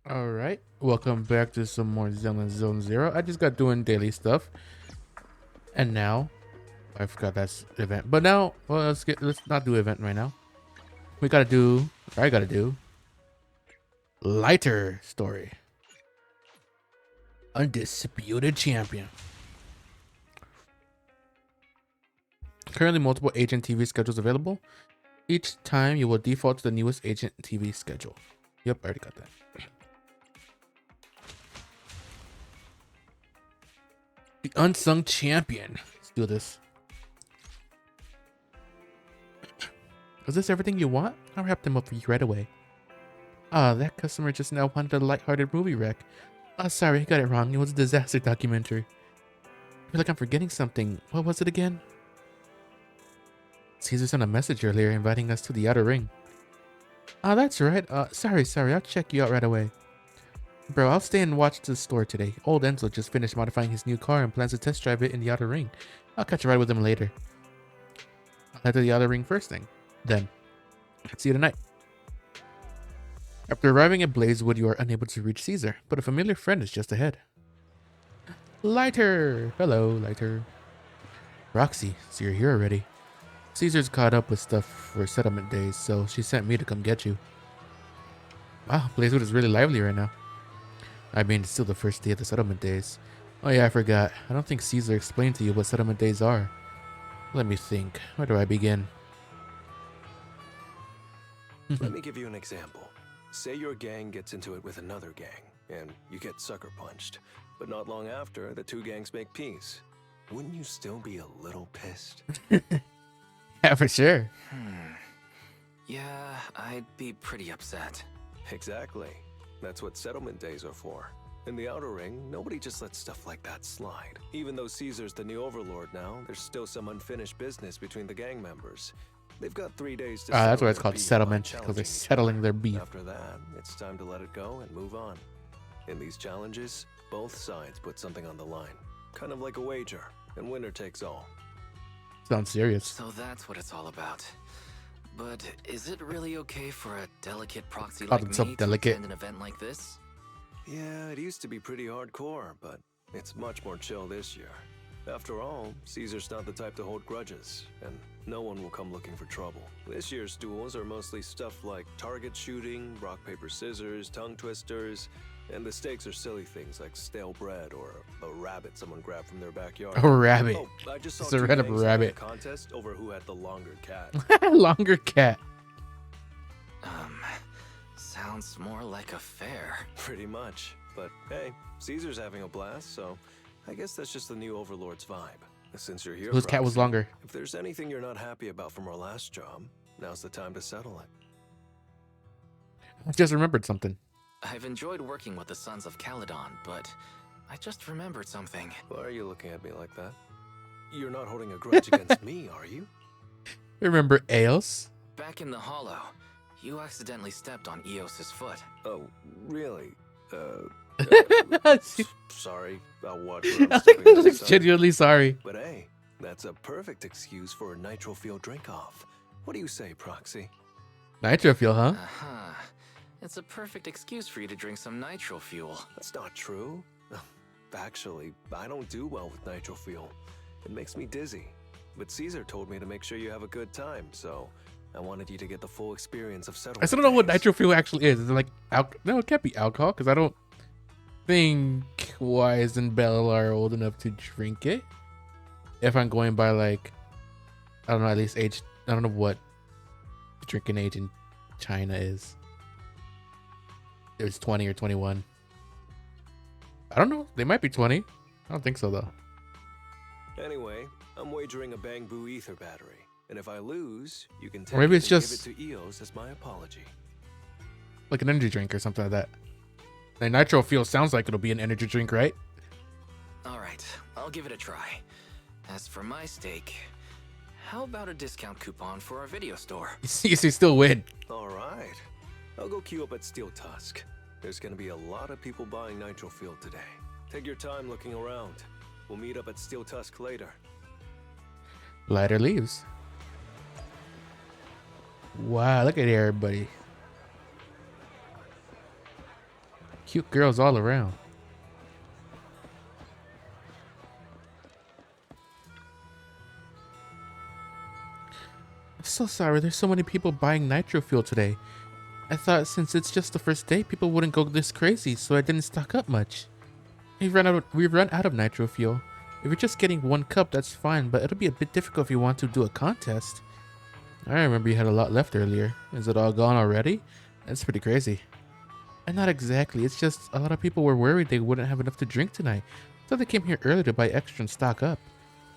All right, welcome back to some more Zenless Zone Zero. I just got doing daily stuff, and now I forgot that's event. But now, well, let's not do event right now. We gotta do, or I gotta do, lighter story. Undisputed champion. Currently, multiple agent TV schedules available. Each time, you will default to the newest agent TV schedule. Yep, I already got that. The unsung champion. Let's do this. Is this everything you want? I'll wrap them up for you right away. Ah, that customer just now wanted a lighthearted movie rec. Oh, sorry, I got it wrong. It was a disaster documentary. I feel like I'm forgetting something. What was it again? Caesar sent a message earlier inviting us to the outer ring. Oh, that's right. Sorry. I'll check you out right away. Bro, I'll stay and watch the store today. Old Enzo just finished modifying his new car and plans to test drive it in the outer ring. I'll catch a ride with him later. I'll head to the outer ring first thing. Then, see you tonight. After arriving at Blazewood, you are unable to reach Caesar, but a familiar friend is just ahead. Lighter! Hello, Lighter. Roxy, so you're here already. Caesar's caught up with stuff for settlement days, so she sent me to come get you. Wow, Blazewood is really lively right now. I mean, it's still the first day of the settlement days. Oh yeah, I forgot. I don't think Caesar explained to you what settlement days are. Let me think. Where do I begin? Let me give you an example. Say your gang gets into it with another gang, and you get sucker punched. But not long after, the two gangs make peace. Wouldn't you still be a little pissed? Yeah, for sure. Yeah, I'd be pretty upset. Exactly. That's what settlement days are for. In the Outer Ring, nobody just lets stuff like that slide. Even though Caesar's the new overlord now, there's still some unfinished business between the gang members. They've got 3 days to That's why it's settle called their beef settlement, by because they're challenging each settling other. their beef. After that, it's time to let it go and move on. In these challenges, both sides put something on the line. Kind of like a wager, and winner takes all. Sounds serious. So that's what it's all about. But is it really okay for a delicate proxy Called like himself me delicate. to attend an event like this? Yeah, it used to be pretty hardcore, but it's much more chill this year. After all, Caesar's not the type to hold grudges, and no one will come looking for trouble. This year's duels are mostly stuff like target shooting, rock, paper, scissors, tongue twisters, and the stakes are silly things like stale bread or a rabbit someone grabbed from their backyard. A rabbit. Oh, I just saw It's a two red of a gangs having rabbit. contest over who had the longer cat. Longer cat. Sounds more like a fair. Pretty much. But hey, Caesar's having a blast, so I guess that's just the new Overlord's vibe. Since you're here, Whose cat was Proxy, longer? if there's anything you're not happy about from our last job, now's the time to settle it. I just remembered something. I've enjoyed working with the Sons of Caledon, but I just remembered something. Why are you looking at me like that? You're not holding a grudge against me, are you? Remember Eos? Back in the Hollow, you accidentally stepped on Eos's foot. Oh, really? I Sorry about what? I'm think stepping he on looks son. genuinely sorry. But hey, that's a perfect excuse for a nitro fuel drink-off. What do you say, Proxy? Nitro fuel, huh? Uh-huh. It's a perfect excuse for you to drink some nitro fuel. That's not true. Actually, I don't do well with nitro fuel. It makes me dizzy. But Caesar told me to make sure you have a good time, so I wanted you to get the full experience of settlement. I still don't know what days. nitro fuel actually is. Is it like no, it can't be alcohol because I don't think Wise and Bella are old enough to drink it. If I'm going by like, I don't know, at least age. I don't know what drinking age in China is. It was 20 or 21. I don't know. They might be 20. I don't think so though. Anyway, I'm wagering a Bamboo Ether battery, and if I lose, you can take Or maybe it it's and just- give it to Eos as my apology. Like an energy drink or something like that. And nitro fuel sounds like it'll be an energy drink, right? All right, I'll give it a try. As for my stake, how about a discount coupon for our video store? You see, still win. All right, I'll go queue up at Steel Tusk. There's gonna be a lot of people buying nitro fuel today. Take your time looking around. We'll meet up at Steel Tusk later. Lighter leaves. Wow, look at everybody. Cute girls all around. I'm so sorry, there's so many people buying nitro fuel today. I thought since it's just the first day, people wouldn't go this crazy, so I didn't stock up much. We've run out of nitro fuel. If you're just getting 1 cup, that's fine, but it'll be a bit difficult if you want to do a contest. I remember you had a lot left earlier. Is it all gone already? That's pretty crazy. And not exactly, it's just a lot of people were worried they wouldn't have enough to drink tonight, so they came here early to buy extra and stock up.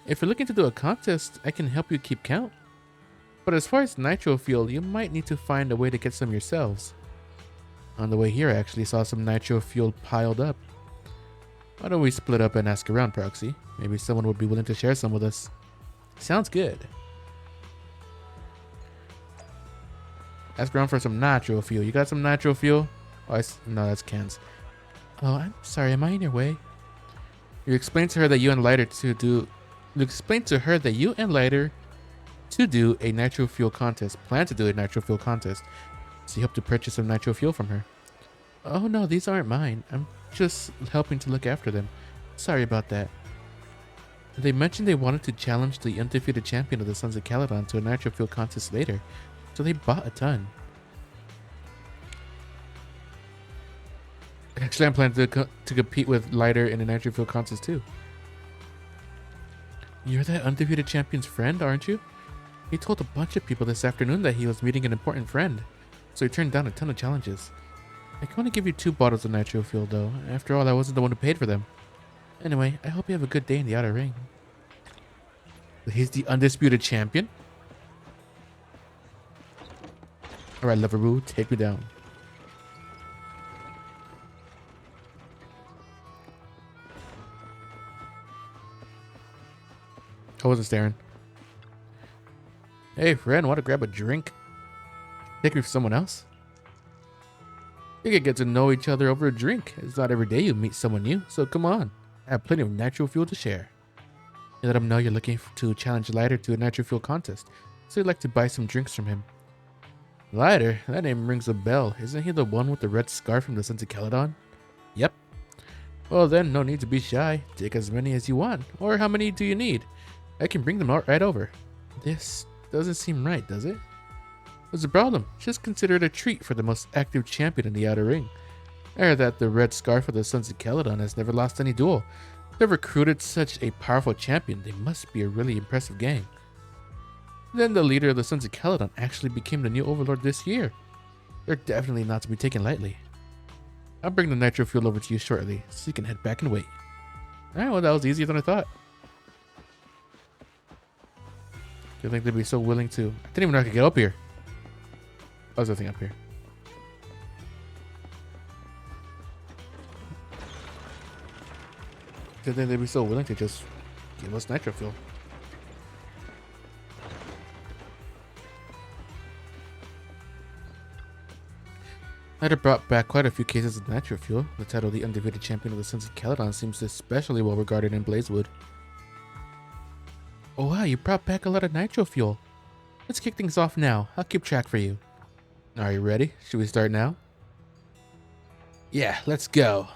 If you're looking to do a contest, I can help you keep count. But as far as nitro fuel, you might need to find a way to get some yourselves. On the way here, I actually saw some nitro fuel piled up. Why don't we split up and ask around, Proxy? Maybe someone would be willing to share some with us. Sounds good. Ask around for some nitro fuel. You got some nitro fuel? Oh, no, that's cans. Oh, I'm sorry. Am I in your way? You explained to her that you and Lighter to do. You explained to her that you and Lighter to do a nitro fuel contest. Plan to do a nitro fuel contest. So you hope to purchase some nitro fuel from her. Oh no, these aren't mine. I'm just helping to look after them. Sorry about that. They mentioned they wanted to challenge the undefeated champion of the Sons of Caledon to a nitro fuel contest later, so they bought a ton. Actually, I'm planning to compete with Lighter in a nitro fuel contest too. You're that undefeated champion's friend, aren't you? He told a bunch of people this afternoon that he was meeting an important friend, so he turned down a ton of challenges. I can only give you 2 bottles of nitro fuel though. After all, I wasn't the one who paid for them. Anyway, I hope you have a good day in the outer ring. He's the undisputed champion? Alright, Loveroo, take me down. I wasn't staring. Hey friend, want to grab a drink? Take me for someone else? You can get to know each other over a drink. It's not every day you meet someone new, so come on. I have plenty of nitro fuel to share. You let him know you're looking to challenge Lighter to a nitro fuel contest, so you'd like to buy some drinks from him. Lighter? That name rings a bell. Isn't he the one with the red scarf from the Sons of Caledon? Yep. Well then, no need to be shy. Take as many as you want. Or how many do you need? I can bring them right over. This doesn't seem right, does it? What's the problem? Just consider it a treat for the most active champion in the outer ring. I heard that the red scarf of the Sons of Caledon has never lost any duel. They've recruited such a powerful champion. They must be a really impressive gang. Then the leader of the Sons of Caledon actually became the new overlord this year. They're definitely not to be taken lightly. I'll bring the nitro fuel over to you shortly, so you can head back and wait. Alright, well that was easier than I thought. Do you think they'd be so willing to... I didn't even know I could get up here. Oh, there's nothing up here. Do you think they'd be so willing to just give us nitro fuel? Lighter brought back quite a few cases of nitro fuel. The title of the undefeated champion of the Sons of Caledon seems especially well regarded in Blazewood. Oh wow, you brought back a lot of nitro fuel. Let's kick things off now. I'll keep track for you. Are you ready? Should we start now? Yeah, let's go.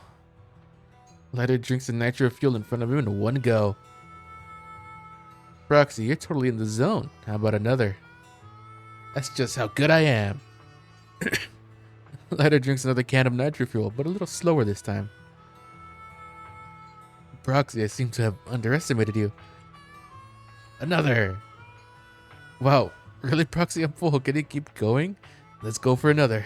Lighter drinks the nitro fuel in front of him in one go. Proxy, you're totally in the zone. How about another? That's just how good I am. Lighter drinks another can of nitro fuel, but a little slower this time. Proxy, I seem to have underestimated you. Another. Wow, really, Proxy? I'm full. Can you keep going? Let's go for another.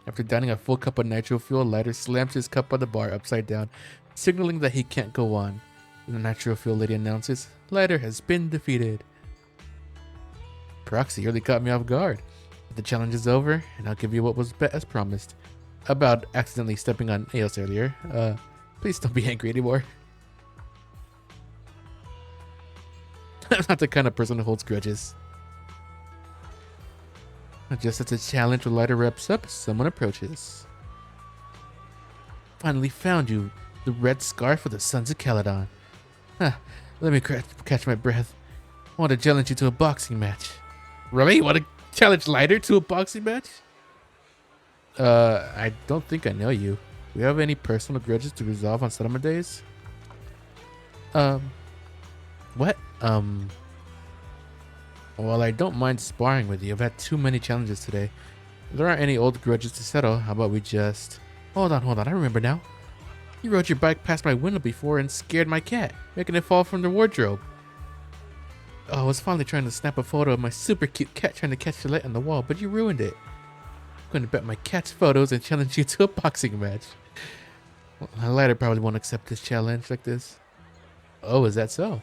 After downing a full cup of nitro fuel, Lighter slams his cup on the bar upside down, signaling that he can't go on. The nitro fuel lady announces, Lighter has been defeated. Proxy really caught me off guard. The challenge is over, and I'll give you what was bet as promised. About accidentally stepping on nails earlier. Please don't be angry anymore. I'm not the kind of person who holds grudges. Just as the challenge with Lighter wraps up, someone approaches. Finally found you, the red scarf of the Sons of Caledon. Huh, let me catch my breath. I want to challenge you to a boxing match. Really? You want to challenge Lighter to a boxing match? I don't think I know you. Do we have any personal grudges to resolve on settlement days? What? Well, I don't mind sparring with you. I've had too many challenges today. If there aren't any old grudges to settle, how about we just... Hold on, I remember now. You rode your bike past my window before and scared my cat, making it fall from the wardrobe. Oh, I was finally trying to snap a photo of my super cute cat trying to catch the light on the wall, but you ruined it. I'm going to bet my cat's photos and challenge you to a boxing match. Well, my lighter probably won't accept this challenge like this. Oh, is that so?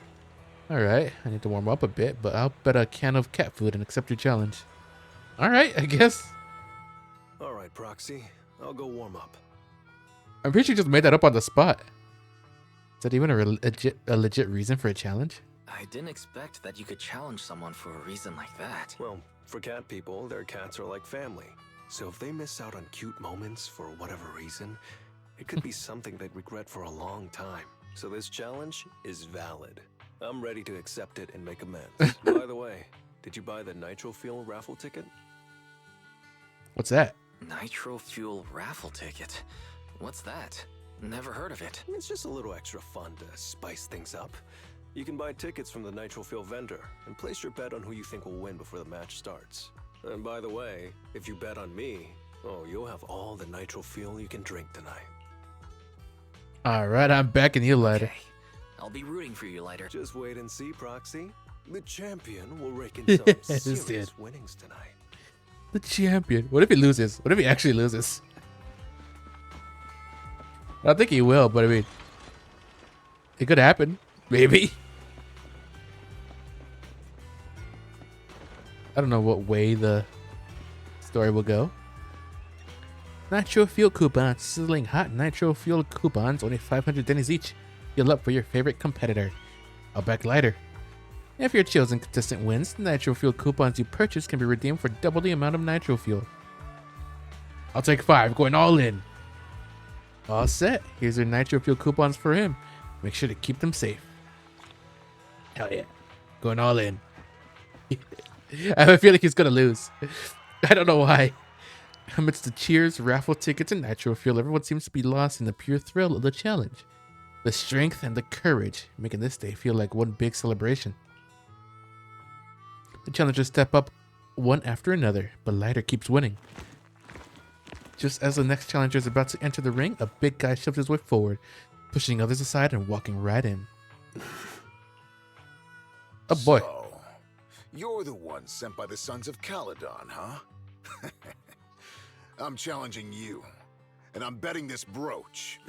Alright, I need to warm up a bit, but I'll bet a can of cat food and accept your challenge. Alright, I guess. Alright, Proxy. I'll go warm up. I'm pretty sure you just made that up on the spot. Is that even a legit reason for a challenge? I didn't expect that you could challenge someone for a reason like that. Well, for cat people, their cats are like family. So if they miss out on cute moments for whatever reason, it could be something they'd regret for a long time. So this challenge is valid. I'm ready to accept it and make amends. By the way, did you buy the Nitro Fuel raffle ticket? What's that? Nitro Fuel raffle ticket? What's that? Never heard of it. It's just a little extra fun to spice things up. You can buy tickets from the Nitro Fuel vendor and place your bet on who you think will win before the match starts. And by the way, if you bet on me, oh, you'll have all the Nitro Fuel you can drink tonight. Alright, I'm backing you, Lighter. Okay. I'll be rooting for you, Lighter. Just wait and see, Proxy. The champion will rake in some serious winnings tonight. The champion. What if he loses? What if he actually loses? I don't think he will, but I mean, it could happen. Maybe. I don't know what way the story will go. Nitro Fuel coupons. Sizzling hot Nitro Fuel coupons. Only 500 dennies each. You'll up for your favorite competitor. I'll back Lighter. If your chosen contestant wins, the Nitro Fuel coupons you purchase can be redeemed for double the amount of Nitro Fuel. I'll take 5. Going all in. All set. Here's your Nitro Fuel coupons for him. Make sure to keep them safe. Hell yeah. Going all in. I feel like he's gonna lose. I don't know why. Amidst the cheers, raffle tickets, and Nitro Fuel, everyone seems to be lost in the pure thrill of the challenge. The strength and the courage, making this day feel like one big celebration. The challengers step up one after another, but Lighter keeps winning. Just as the next challenger is about to enter the ring, a big guy shoves his way forward, pushing others aside and walking right in. Oh boy. So, you're the one sent by the Sons of Caledon, huh? I'm challenging you, and I'm betting this brooch.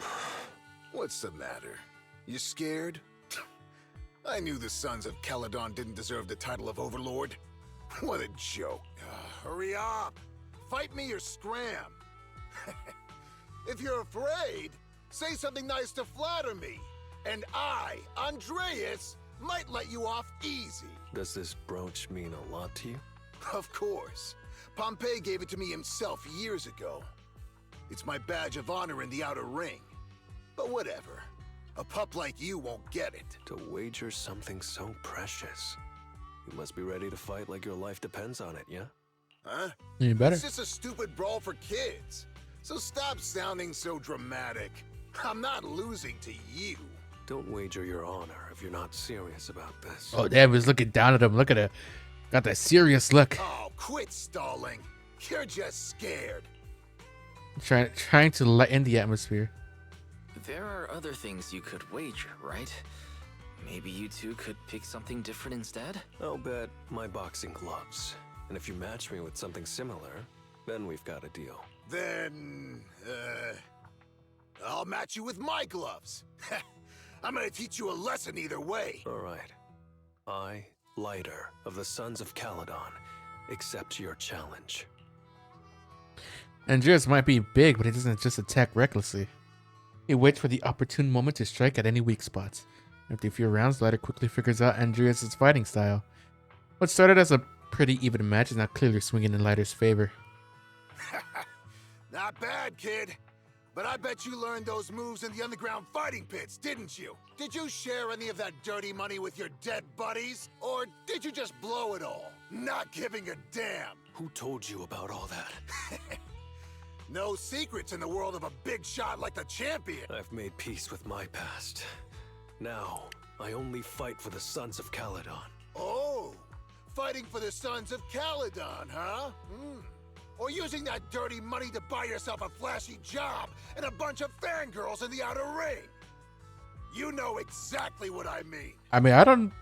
What's the matter? You scared? I knew the Sons of Caledon didn't deserve the title of Overlord. What a joke. Hurry up! Fight me or scram! If you're afraid, say something nice to flatter me, and I, Andreas, might let you off easy. Does this brooch mean a lot to you? Of course. Pompey gave it to me himself years ago. It's my badge of honor in the outer ring. But whatever. A pup like you won't get it. To wager something so precious. You must be ready to fight like your life depends on it, yeah? Huh? You better. It's just a stupid brawl for kids. So stop sounding so dramatic. I'm not losing to you. Don't wager your honor if you're not serious about this. Oh damn, he's looking down at him. Look at it. Got that serious look. Oh, quit stalling. You're just scared. Trying to lighten the atmosphere. There are other things you could wager, right? Maybe you two could pick something different instead? I'll bet my boxing gloves. And if you match me with something similar, then we've got a deal. Then, I'll match you with my gloves. I'm gonna teach you a lesson either way. All right. I, Lighter of the Sons of Caledon, accept your challenge. Andreas might be big, but he doesn't just attack recklessly. He waits for the opportune moment to strike at any weak spots. After a few rounds, Lighter quickly figures out Andreas' fighting style. What started as a pretty even match is now clearly swinging in Lighter's favor. Not bad, kid. But I bet you learned those moves in the underground fighting pits, didn't you? Did you share any of that dirty money with your dead buddies? Or did you just blow it all? Not giving a damn. Who told you about all that? No secrets in the world of a big shot like the champion. I've made peace with my past. Now, I only fight for the Sons of Caledon. Oh, fighting for the Sons of Caledon, huh? Or using that dirty money to buy yourself a flashy job and a bunch of fangirls in the outer ring. You know exactly what I mean. I mean, have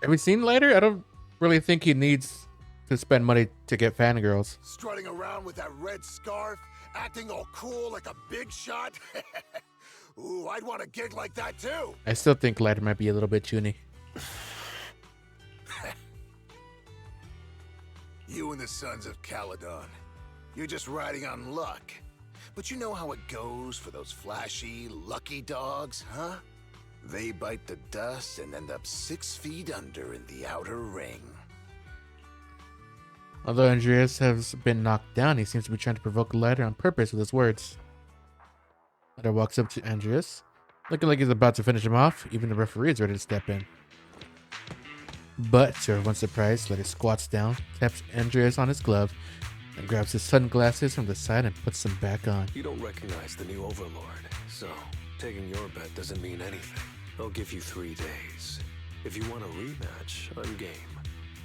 we seen later? I don't really think he needs to spend money to get fangirls. Strutting around with that red scarf, acting all cool like a big shot. Ooh, I'd want a gig like that too. I still think Lighter might be a little bit chuny. You and the Sons of Caledon. You're just riding on luck. But you know how it goes for those flashy, lucky dogs, huh? They bite the dust and end up 6 feet under in the outer ring. Although Andreas has been knocked down, he seems to be trying to provoke Lighter on purpose with his words. Lighter walks up to Andreas, looking like he's about to finish him off. Even the referee is ready to step in. But, to everyone's surprise, Lighter squats down, taps Andreas on his glove, and grabs his sunglasses from the side and puts them back on. You don't recognize the new Overlord, so taking your bet doesn't mean anything. I'll give you 3 days. If you want a rematch, I'm game.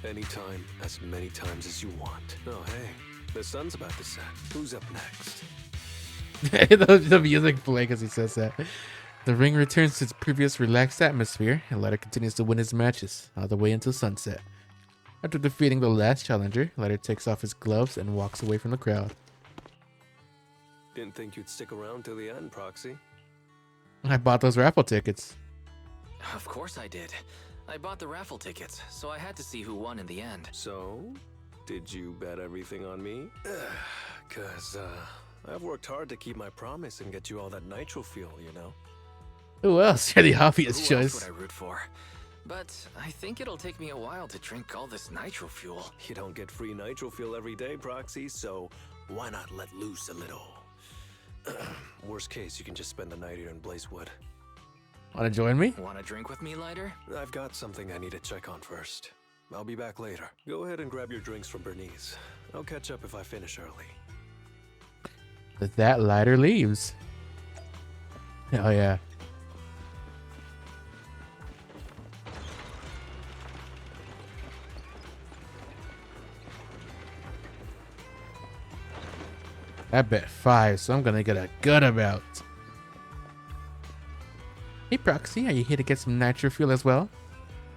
Anytime, as many times as you want. Oh, hey, the sun's about to set. Who's up next? The music playing as he says that. The ring returns to its previous relaxed atmosphere, and Lighter continues to win his matches all the way until sunset. After defeating the last challenger, Lighter takes off his gloves and walks away from the crowd. Didn't think you'd stick around till the end, Proxy. I bought those raffle tickets. Of course I did. I bought the raffle tickets, so I had to see who won in the end. So, did you bet everything on me? Cause, I've worked hard to keep my promise and get you all that nitro fuel, you know? Who else? You're the obvious Who else choice. would I root for? But I think it'll take me a while to drink all this nitro fuel. You don't get free nitro fuel every day, Proxy, so why not let loose a little? Worst case, you can just spend the night here in Blazewood. Wanna join me? Want a drink with me, Lighter? I've got something I need to check on first. I'll be back later. Go ahead and grab your drinks from Bernice. I'll catch up if I finish early. With that, Lighter leaves. Oh yeah. I bet 5, so I'm gonna get a good amount. Hey Proxy, are you here to get some nitro fuel as well?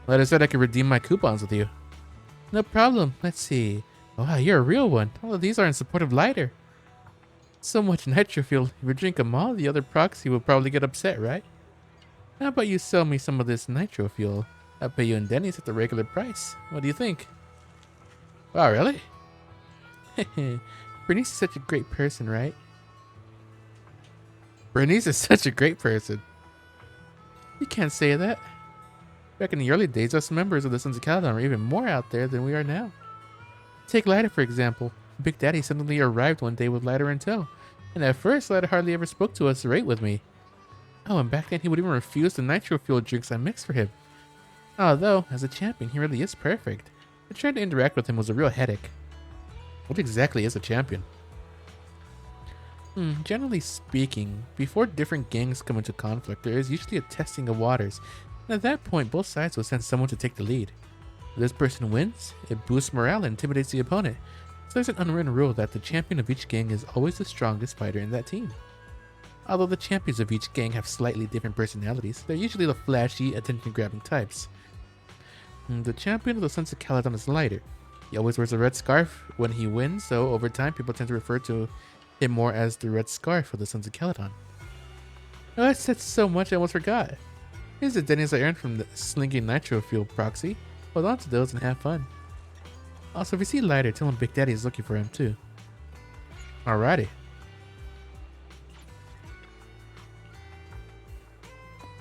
Lighter said I could redeem my coupons with you. No problem. Let's see. Wow, you're a real one. All of these are in support of Lighter. So much nitro fuel. If you drink them all, the other Proxy will probably get upset, right? How about you sell me some of this nitro fuel? I'll pay you in Denny's at the regular price. What do you think? Wow, really? Bernice is such a great person, right? Bernice is such a great person. You can't say that. Back in the early days, us members of the Sons of Caledon were even more out there than we are now. Take Lighter, for example. Big Daddy suddenly arrived one day with Lighter in tow, and at first Lighter hardly ever spoke to us or ate with me. Oh, and back then he would even refuse the nitro fuel drinks I mixed for him. Although, as a champion, he really is perfect. But trying to interact with him was a real headache. What exactly is a champion? Generally speaking, before different gangs come into conflict, there is usually a testing of waters, and at that point both sides will send someone to take the lead. If this person wins, it boosts morale and intimidates the opponent, so there's an unwritten rule that the champion of each gang is always the strongest fighter in that team. Although the champions of each gang have slightly different personalities, they're usually the flashy, attention-grabbing types. The champion of the Sons of Caledon is Lighter. He always wears a red scarf when he wins, so over time people tend to refer to him more as the Red Scarf of the Sons of Caledon. Oh, I said so much I almost forgot. Here's the Denny's I earned from the slinging nitro fuel Proxy. Hold on to those and have fun. Also, if you see Lighter, tell him Big Daddy is looking for him too. Alrighty.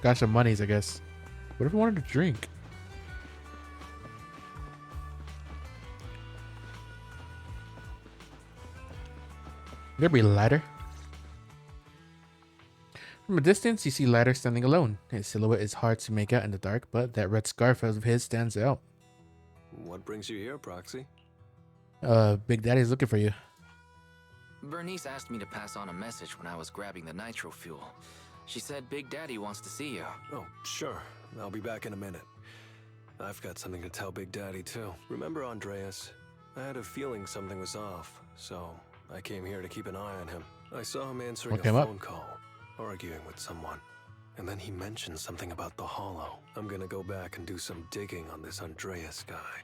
Got some monies, I guess. What if I wanted to drink? There be Lighter. From a distance, you see Lighter standing alone. His silhouette is hard to make out in the dark, but that red scarf of his stands out. What brings you here, Proxy? Big Daddy's looking for you. Bernice asked me to pass on a message when I was grabbing the nitro fuel. She said Big Daddy wants to see you. Oh, sure. I'll be back in a minute. I've got something to tell Big Daddy, too. Remember Andreas? I had a feeling something was off, so I came here to keep an eye on him. I saw him answering What a came up? phone call, arguing with someone. And then he mentioned something about the Hollow. I'm gonna go back and do some digging on this Andreas guy.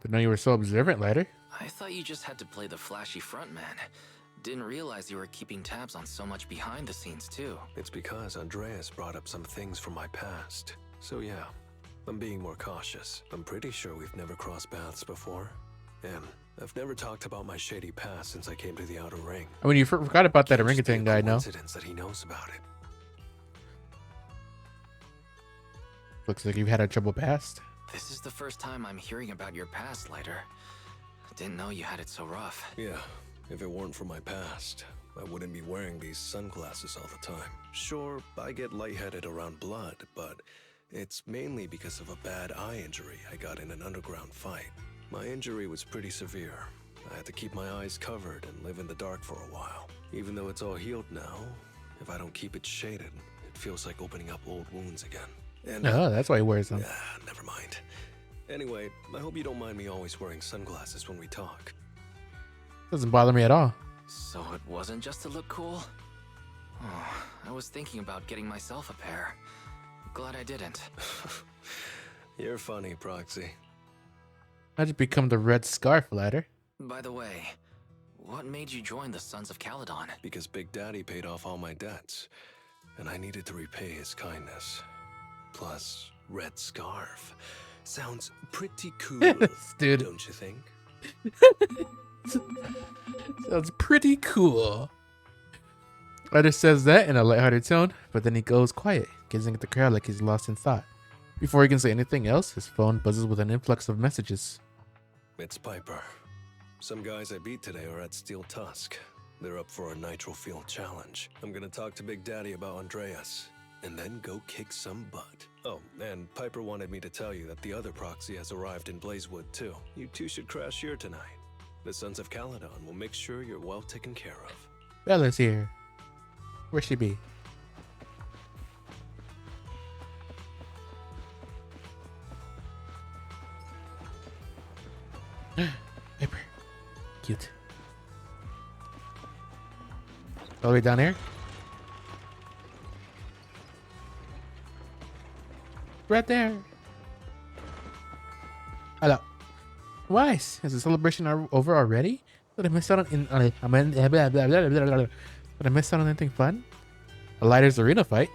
Didn't know you were so observant, Lighter. I thought you just had to play the flashy frontman. Didn't realize you were keeping tabs on so much behind the scenes, too. It's because Andreas brought up some things from my past. So yeah, I'm being more cautious. I'm pretty sure we've never crossed paths before. And I've never talked about my shady past since I came to the Outer Ring. I mean, you forgot about that Can't just be a orangutan guy, no? coincidence that he knows about it. Looks like you've had a troubled past. This is the first time I'm hearing about your past, Lighter. Didn't know you had it so rough. Yeah, if it weren't for my past, I wouldn't be wearing these sunglasses all the time. Sure, I get lightheaded around blood, but it's mainly because of a bad eye injury I got in an underground fight. My injury was pretty severe. I had to keep my eyes covered and live in the dark for a while. Even though it's all healed now, if I don't keep it shaded, it feels like opening up old wounds again. And Oh, that's why he wears them. never mind. Anyway, I hope you don't mind me always wearing sunglasses when we talk. Doesn't bother me at all. So it wasn't just to look cool? Oh, I was thinking about getting myself a pair. Glad I didn't. You're funny, Proxy. I just become the red scarf, Lighter. By the way, what made you join the Sons of Caledon? Because Big Daddy paid off all my debts, and I needed to repay his kindness. Plus, Red Scarf. Sounds pretty cool, Dude. don't you think? Sounds pretty cool. Lighter says that in a lighthearted tone, but then he goes quiet, gazing at the crowd like he's lost in thought. Before he can say anything else, his phone buzzes with an influx of messages. It's Piper. Some guys I beat today are at Steel Tusk. They're up for a nitro field challenge. I'm gonna talk to Big Daddy about Andreas, and then go kick some butt. Oh, and Piper wanted me to tell you that the other proxy has arrived in Blazewood too. You two should crash here tonight. The Sons of Caledon will make sure you're well taken care of. Bella's here. Where she be? Piper. Cute. All the way down here? Right there. Hello. Why? Is the celebration over already? Did I miss out on did I miss out on anything fun? A Lighter's arena fight.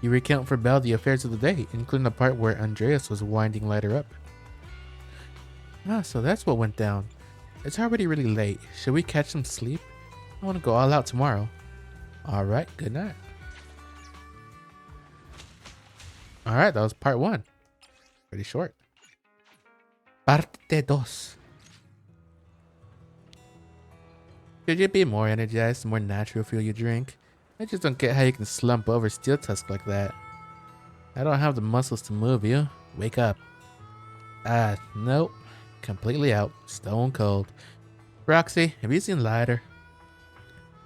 You recount for Belle the affairs of the day, including the part where Andreas was winding Lighter up. Ah, so that's what went down. It's already really late. Should we catch some sleep? I want to go all out tomorrow. Alright, good night. Alright, that was part 1. Pretty short. Parte 2. Should you be more energized, the more natural fuel you drink? I just don't get how you can slump over Steel Tusk like that. I don't have the muscles to move you. Wake up. Nope. Completely out. Stone cold. Roxy, have you seen Lighter?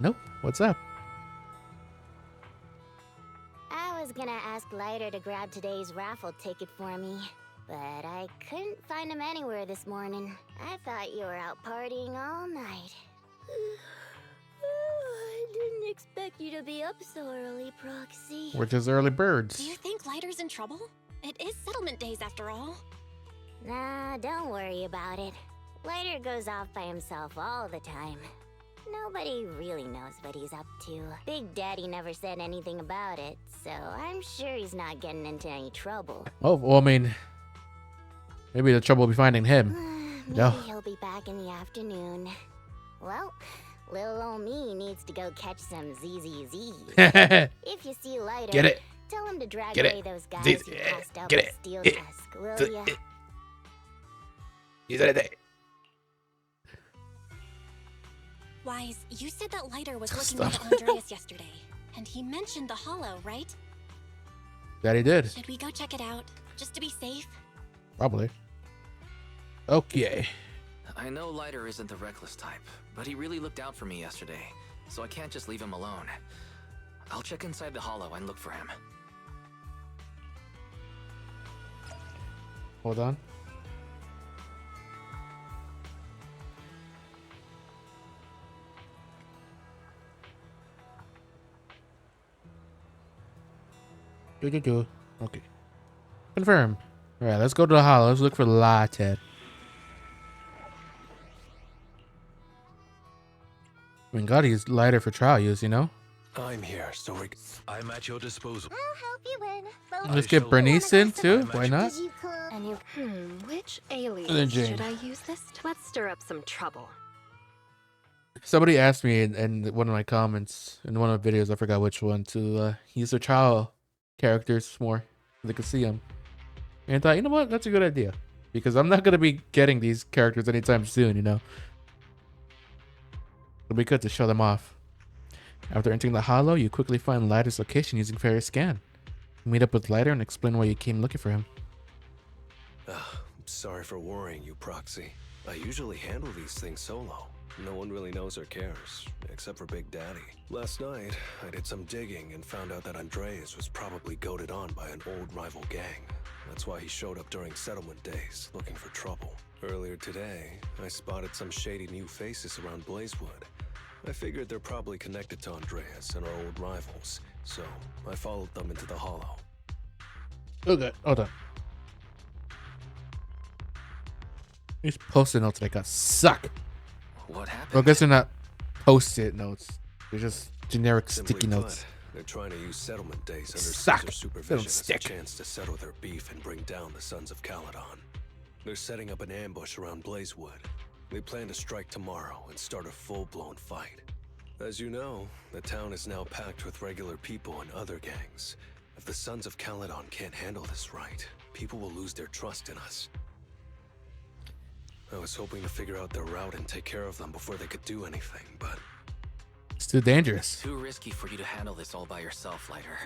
Nope. What's up? I was gonna ask Lighter to grab today's raffle ticket for me, but I couldn't find him anywhere this morning. I thought you were out partying all night. I didn't expect you to be up so early, Proxy. We're just early birds. Do you think Lighter's in trouble? It is settlement days after all. Nah, don't worry about it. Lighter goes off by himself all the time. Nobody really knows what he's up to. Big Daddy never said anything about it, so I'm sure he's not getting into any trouble. Oh, well, I mean, maybe the trouble will be finding him. Maybe No. he'll be back in the afternoon. Well, little old me needs to go catch some ZZZs. Get If you see Lighter, it. tell him to drag Get away it. those guys Z's. who passed up Get with it. Steel It. Tusk, will ya? Wise, you said that Lighter was looking Stop. at Andreas yesterday, and he mentioned the Hollow, right? That he did. Should we go check it out, just to be safe? Probably. Okay. I know Lighter isn't the reckless type, but he really looked out for me yesterday, so I can't just leave him alone. I'll check inside the hollow and look for him. Hold on. Okay. Confirm. Alright, let's go to the hollow. Let's look for Lighthead. I mean, gotta use Lighter for trial use, you know? I'm here, so I'm at your disposal. I'll help you win. But Let's get Bernice in too. Why not? you could. And you, which alias And then Jane. should I use this? Let's stir up some trouble. Somebody asked me in one of my comments in one of my videos, I forgot which one, to use the trial characters more so they could see them. And I thought, you know what? That's a good idea. Because I'm not going to be getting these characters anytime soon, you know? It'll be good to show them off. After entering the hollow, you quickly find Lighter's location using Fairy Scan. Meet up with Lighter and explain why you came looking for him. Sorry for worrying you, Proxy. I usually handle these things solo. No one really knows or cares, except for Big Daddy. Last night, I did some digging and found out that Andreas was probably goaded on by an old rival gang. That's why he showed up during settlement days, looking for trouble. Earlier today, I spotted some shady new faces around Blazewood. I figured they're probably connected to Andreas and our old rivals, so I followed them into the hollow. Okay, hold on. These post-it notes that I got suck. What happened? Well, I guess they're not post-it notes. They're just generic Simply sticky put, notes. they're trying to use settlement days under Suck. Caesar's They don't supervision as a stick. chance to settle their beef and bring down the Sons of Caledon. They're setting up an ambush around Blazewood. They plan to strike tomorrow and start a full-blown fight. As you know, the town is now packed with regular people and other gangs. If the Sons of Caledon can't handle this right, people will lose their trust in us. I was hoping to figure out their route and take care of them before they could do anything, but It's too dangerous. Too risky for you to handle this all by yourself, Lighter.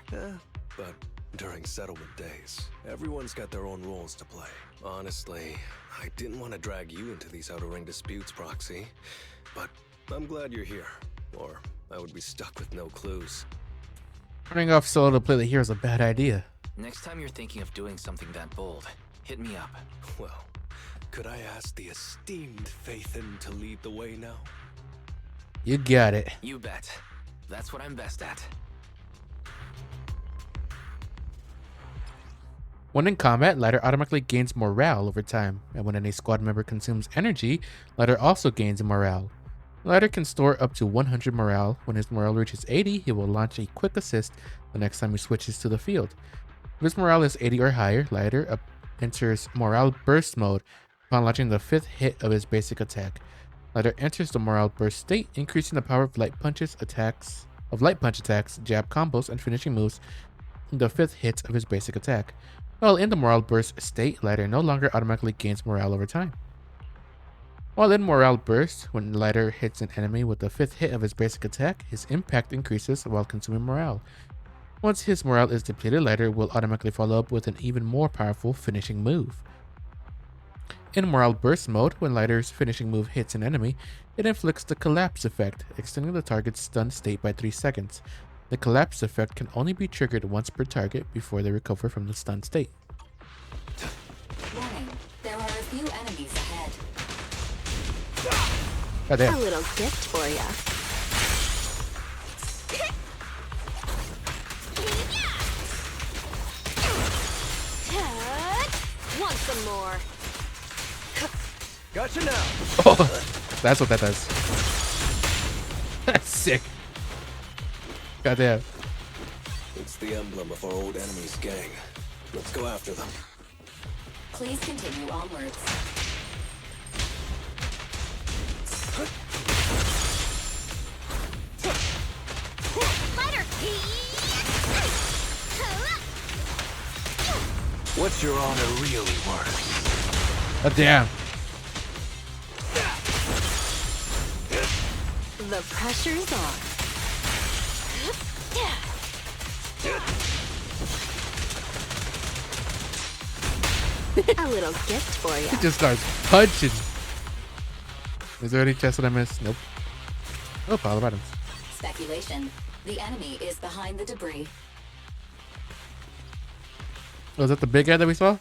But during settlement days, everyone's got their own roles to play. Honestly, I didn't want to drag you into these outer ring disputes, Proxy. But I'm glad you're here, or I would be stuck with no clues. Running off solo to play the hero is a bad idea. Next time you're thinking of doing something that bold, hit me up. Well, could I ask the esteemed Faithin to lead the way now? You got it. You bet. That's what I'm best at. When in combat, Lighter automatically gains morale over time, and when any squad member consumes energy, Lighter also gains morale. Lighter can store up to 100 morale. When his morale reaches 80, he will launch a quick assist the next time he switches to the field. If his morale is 80 or higher, Lighter enters morale burst mode upon launching the 5th hit of his basic attack. Lighter enters the morale burst state, increasing the power of light punch attacks, jab combos, and finishing moves in the 5th hit of his basic attack. While in the morale burst state, Lighter no longer automatically gains morale over time. While in morale burst, when Lighter hits an enemy with the 5th hit of his basic attack, his impact increases while consuming morale. Once his morale is depleted, Lighter will automatically follow up with an even more powerful finishing move. In morale burst mode, when Lighter's finishing move hits an enemy, it inflicts the collapse effect, extending the target's stun state by 3 seconds. The collapse effect can only be triggered once per target before they recover from the stun state. Warning, there are a few enemies ahead. Goddamn. A little gift for ya. Want some more? Gotcha now! Oh, that's what that does. That's sick. Goddamn. It's the emblem of our old enemy's gang. Let's go after them. Please continue onwards. Lighter! What's your honor really worth? Goddamn. The pressure's on. A little gift for He ya. just starts punching. Is there any chest that I missed? Nope. Oh, pile of items. Speculation. The enemy is behind the debris. Was that the big guy that we saw?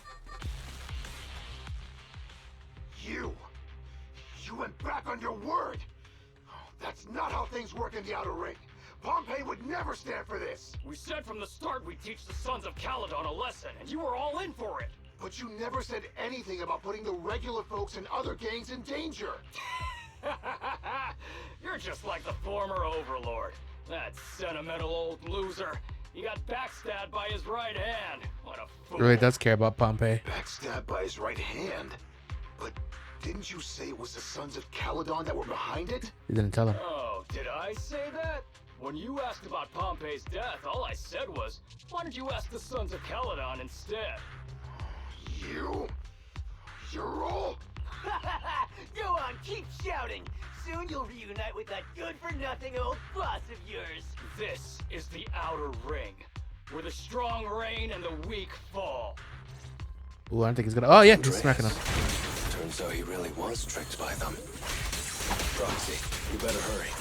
You went back on your word. That's not how things work in the Outer Ring. Pompey would never stand for this. We said from the start we'd teach the Sons of Caledon a lesson, and you were all in for it. But you never said anything about putting the regular folks and other gangs in danger. You're just like the former Overlord. That sentimental old loser. He got backstabbed by his right hand. What a fool. Really does care about Pompey. Backstabbed by his right hand. But didn't you say it was the Sons of Caledon that were behind it? He didn't tell him. Oh, did I say that? When you asked about Pompey's death, all I said was, why don't you ask the Sons of Caledon instead? You're all... Go on, keep shouting. Soon you'll reunite with that good-for-nothing old boss of yours. This is the Outer Ring, where the strong reign and the weak fall. Ooh, I don't think he's gonna. Oh yeah, he's smacking him. Turns out he really was tricked by them. Proxy, you better hurry.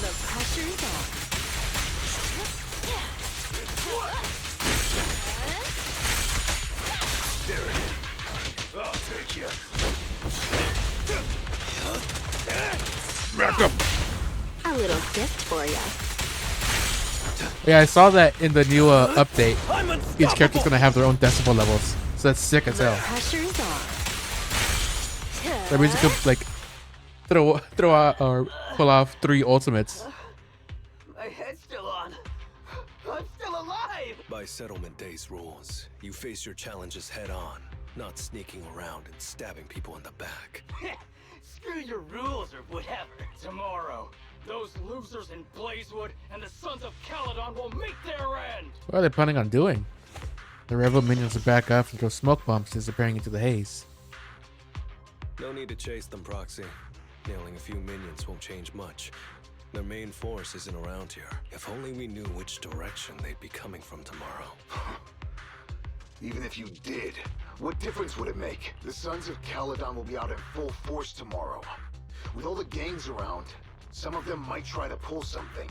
The pressure's off. There it is. I'll take you. Back up. A little gift for ya. Yeah, I saw that in the new update. Each character's gonna have their own decibel levels, so that's sick as hell. Pressure's off. That means you could like throw out or pull off 3 ultimates. My head's still on. I'm still alive. By Settlement Day's rules, you face your challenges head on, not sneaking around and stabbing people in the back. Screw your rules or whatever. Tomorrow, those losers in Blazewood and the Sons of Caledon will meet their end! What are they planning on doing? The rebel minions will back off and throw smoke bombs disappearing into the haze. No need to chase them, Proxy. Nailing a few minions won't change much. Their main force isn't around here. If only we knew which direction they'd be coming from tomorrow. Even if you did, what difference would it make? The Sons of Caledon will be out in full force tomorrow. With all the gangs around, some of them might try to pull something.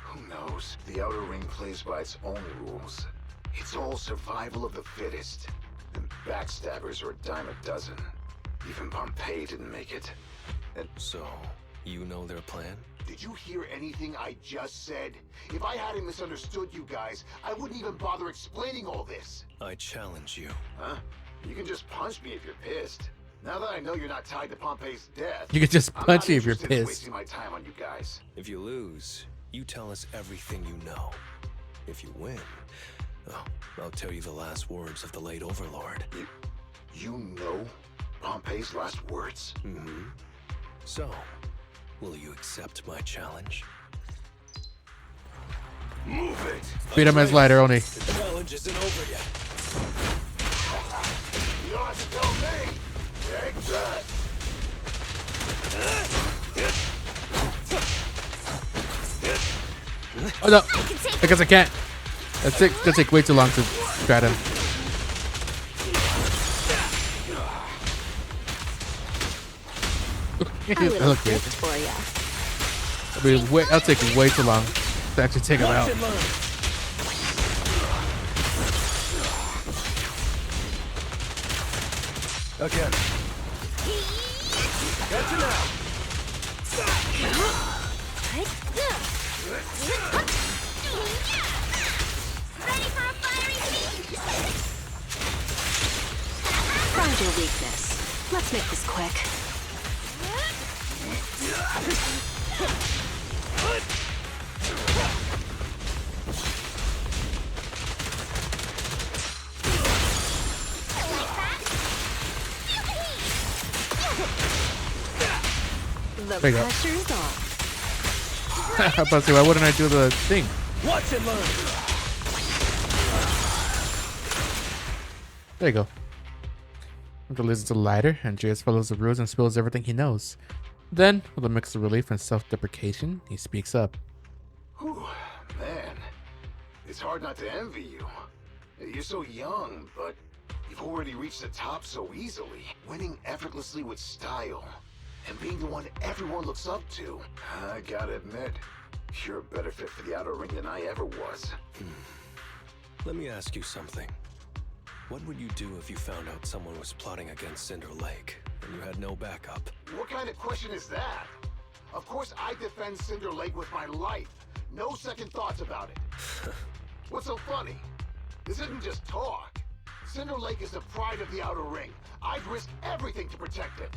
Who knows? The Outer Ring plays by its own rules. It's all survival of the fittest. The backstabbers are a dime a dozen. Even Pompey didn't make it. And So, you know their plan? did you hear anything I just said? If I hadn't misunderstood you guys, I wouldn't even bother explaining all this. I challenge you. Huh? You can just punch me if you're pissed. Now that I know you're not tied to Pompey's death, You could just I'm punch not you if you're interested in pissed. wasting my time on you guys. If you lose, you tell us everything you know. If you win, oh, I'll tell you the last words of the late Overlord. You know Pompey's last words? Mm-hmm. So, will you accept my challenge? Move it! Beat him as lighter only. The challenge isn't over yet. You don't have to tell me! Take that! Oh no! I guess I can't. That's it. It's gonna take way too long to grab him. A That little looked weird. gift for ya. I'll take way too long to actually take him out. Again. Got you now. Ready for a fiery feast? Find your weakness. Let's make this quick. The There you go. pressure's off. I was about to say, why wouldn't I do the thing? Watch and learn! There you go. After listens to the lighter, Andreas follows the rules and spills everything he knows. Then, with a mix of relief and self-deprecation, he speaks up. Whew, man. It's hard not to envy you. You're so young, but You've already reached the top so easily, winning effortlessly with style, and being the one everyone looks up to. I gotta admit, you're a better fit for the outer ring than I ever was. Let me ask you something. What would you do if you found out someone was plotting against Cinder Lake and you had no backup? What kind of question is that? Of course I defend Cinder Lake with my life. No second thoughts about it. What's so funny? This isn't just talk. Cinder Lake is the pride of the outer ring. I'd risk everything to protect it.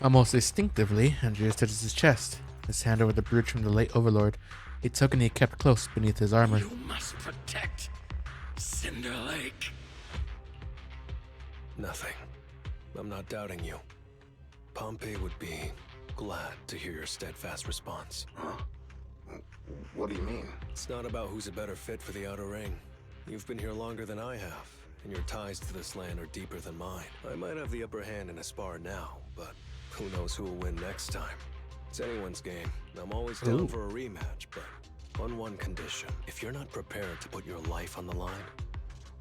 Almost instinctively, Andreas touches his chest, his hand over the brooch from the late Overlord, a token he kept close beneath his armor. You must protect Cinder Lake. Nothing. I'm not doubting you. Pompey would be glad to hear your steadfast response. Huh? What do you mean? It's not about who's a better fit for the outer ring. You've been here longer than I have, and your ties to this land are deeper than mine. I might have the upper hand in a spar now, but who knows who will win next time. It's anyone's game. I'm always down for a rematch, but on one condition. If you're not prepared to put your life on the line,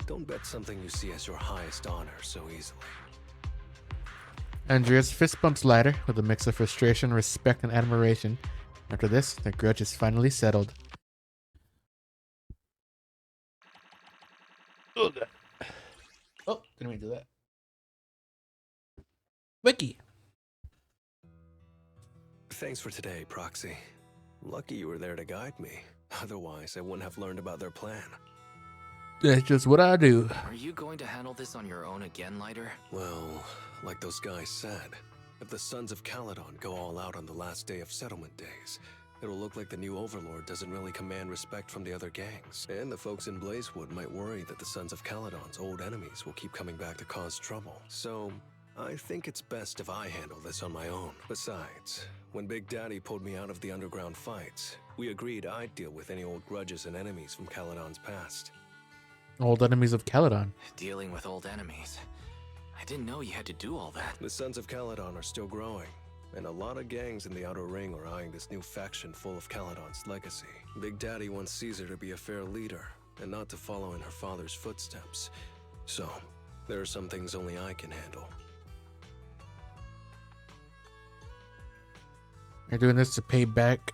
don't bet something you see as your highest honor so easily. Andreas fist bumps Lighter with a mix of frustration, respect, and admiration. After this, the grudge is finally settled. Oh, didn't mean to do that. Wiki. Thanks for today, Proxy. Lucky you were there to guide me. Otherwise, I wouldn't have learned about their plan. That's just what I do. Are you going to handle this on your own again, Lighter? Well, like those guys said, if the Sons of Caledon go all out on the last day of settlement days, it'll look like the new Overlord doesn't really command respect from the other gangs. And the folks in Blazewood might worry that the Sons of Caledon's old enemies will keep coming back to cause trouble. So, I think it's best if I handle this on my own. Besides, when Big Daddy pulled me out of the underground fights, we agreed I'd deal with any old grudges and enemies from Caledon's past. Old enemies of Caledon. Dealing with old enemies. I didn't know you had to do all that. The Sons of Caledon are still growing, and a lot of gangs in the Outer Ring are eyeing this new faction full of Caledon's legacy. Big Daddy wants Caesar to be a fair leader, and not to follow in her father's footsteps. So, there are some things only I can handle. You're doing this to pay back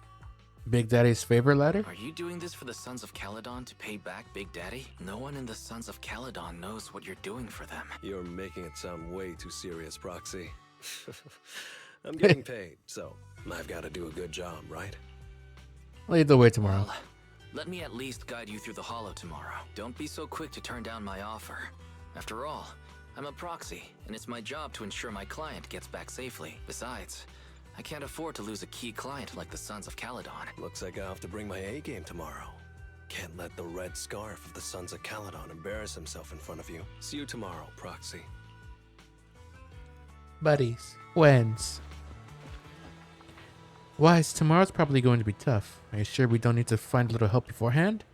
Big Daddy's favor, Lighter? Are you doing this for the Sons of Caledon to pay back Big Daddy? No one in the Sons of Caledon knows what you're doing for them. You're making it sound way too serious, Proxy. I'm getting paid, so I've got to do a good job, right? Lead the way tomorrow. Well, let me at least guide you through the hollow tomorrow. Don't be so quick to turn down my offer. After all, I'm a proxy, and it's my job to ensure my client gets back safely. Besides, I can't afford to lose a key client like the Sons of Caledon. Looks like I have to bring my A game tomorrow. Can't let the red scarf of the Sons of Caledon embarrass himself in front of you. See you tomorrow, Proxy. Buddies. Wins. Wise, tomorrow's probably going to be tough. Are you sure we don't need to find a little help beforehand?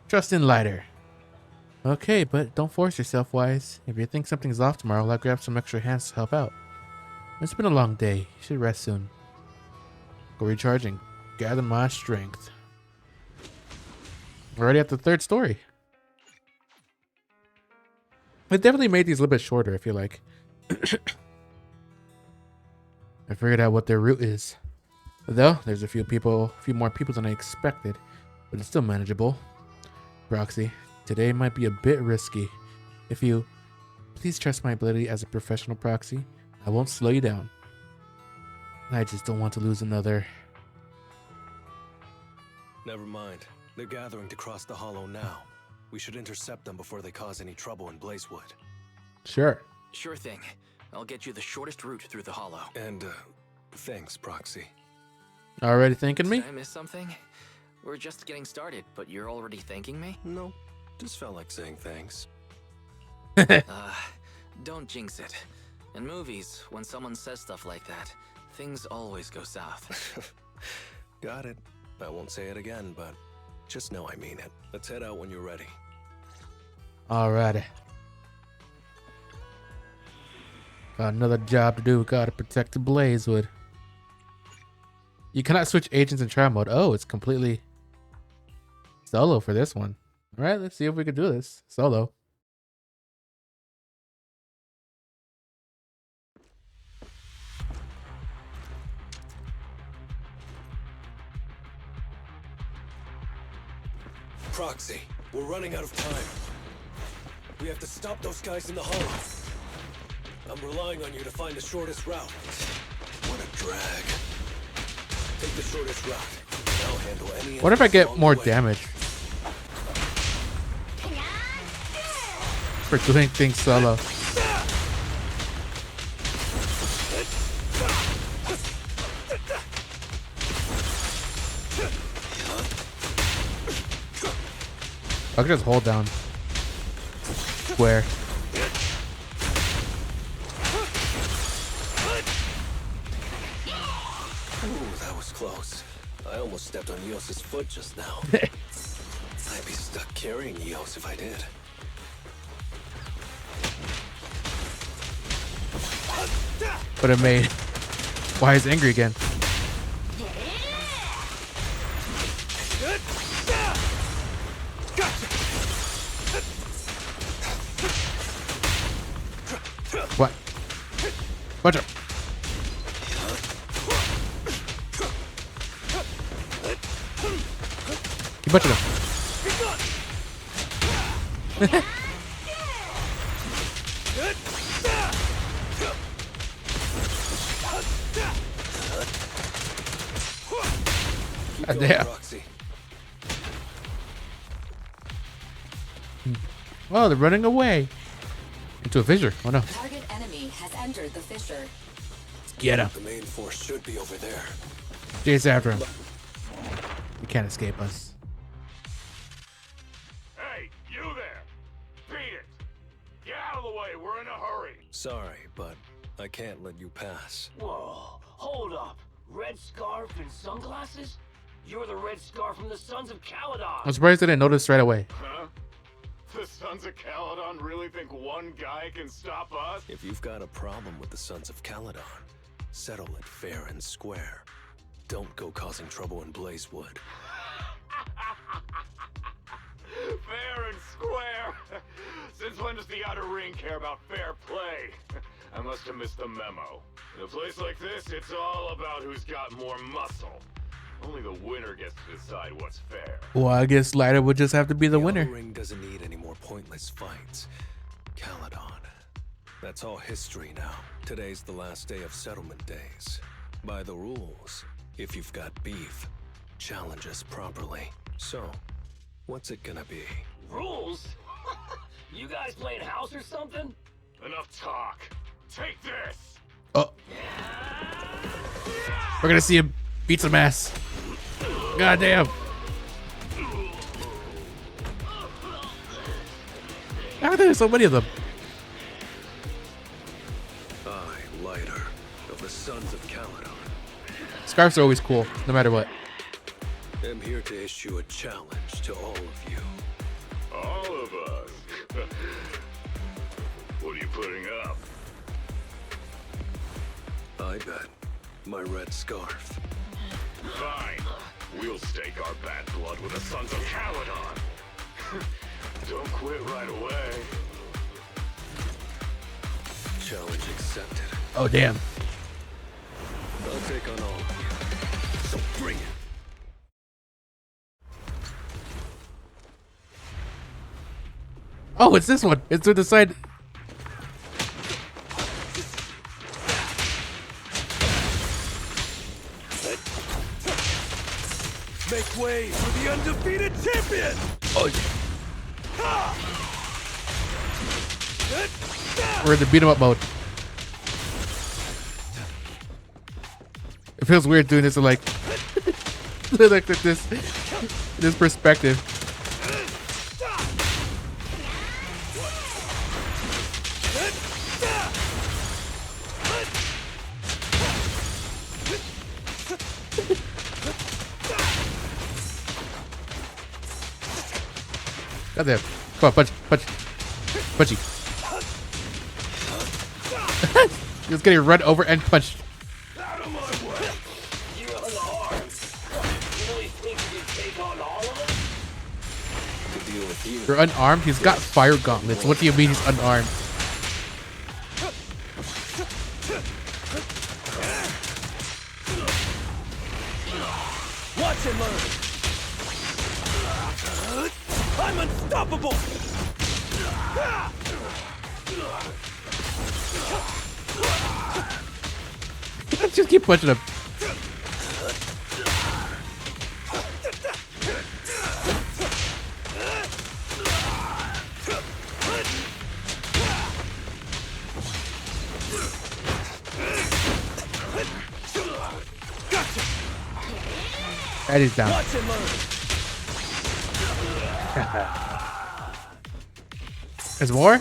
Trust in Lighter. Okay, but don't force yourself, Wise. If you think something's off tomorrow, I'll grab some extra hands to help out. It's been a long day. You should rest soon. Go recharging. Gather my strength. We're already at the third story. It definitely made these a little bit shorter, I feel like. I figured out what their route is. Though, there's a few more people than I expected, but it's still manageable. Proxy, today might be a bit risky. If you please trust my ability as a professional proxy, I won't slow you down. I just don't want to lose another. Never mind. They're gathering to cross the hollow now. We should intercept them before they cause any trouble in Blazewood. Sure. Sure thing. I'll get you the shortest route through the hollow. And, thanks, Proxy. Already thanking me? Did I miss something? We're just getting started, but you're already thanking me? No, just felt like saying thanks. Don't jinx it. In movies, when someone says stuff like that, things always go south. Got it. I won't say it again, but just know I mean it. Let's head out when you're ready. Alrighty. Got another job to do. Gotta protect the Blazewood. You cannot switch agents in trial mode. Oh, it's completely solo for this one. Alright, let's see if we can do this. Solo. Proxy, we're running out of time. We have to stop those guys in the hollow. I'm relying on you to find the shortest route. What a drag. Take the shortest route. I'll handle any. What if I get more damage for doing things solo? I can just hold down square. Ooh, that was close. I almost stepped on Eos's foot just now. I'd be stuck carrying Eos if I did. But it made why is angry again? What? Watch out. You butchered him. God damn. Oh, they're running away into a fissure. Oh no. Target enemy has entered the fissure. Get him. The main force should be over there. Chase after him. You can't escape us. Hey, you there! Beat it! Get out of the way, we're in a hurry! Sorry, but I can't let you pass. Whoa, hold up. Red scarf and sunglasses? You're the red scarf from the Sons of Caledon. I'm surprised I didn't notice right away. Huh? The Sons of Caledon really think one guy can stop us? If you've got a problem with the Sons of Caledon, settle it fair and square. Don't go causing trouble in Blazewood. Fair and square? Since when does the Outer Ring care about fair play? I must have missed the memo. In a place like this, it's all about who's got more muscle. Only the winner gets to decide what's fair. Well, I guess Lighter would just have to be the winner. Outer Ring doesn't need any more pointless fights. Caledon. That's all history now. Today's the last day of settlement days. By the rules, if you've got beef, challenge us properly. So, what's it gonna be? Rules? You guys playing house or something? Enough talk. Take this! Oh. We're gonna see him beat some ass. God damn. How are there so many of them? I, Lighter, of the Sons of Caledon, Scarves are always cool, no matter what. am here to issue a challenge to all of you. All of us? What are you putting up? I bet my red scarf. Fine. We'll stake our bad blood with the Sons of Caledon. Don't quit right away. Challenge accepted. Oh, damn. I'll take on all of you. So bring it. Oh, it's this one. It's to the side. Make way for the undefeated champion! Oh, we're in the beat 'em up mode. It feels weird doing this in like, like this perspective. God damn. Come on, punch. Punchy. He was getting run over and punched. Out of my way! You're unarmed. You really think you can take on all of us? To deal with you. You're unarmed? He's got fire gauntlets. What do you mean he's unarmed? Watch and learn. I'm unstoppable! Just keep punching him. That is down. Watch and learn. There's more?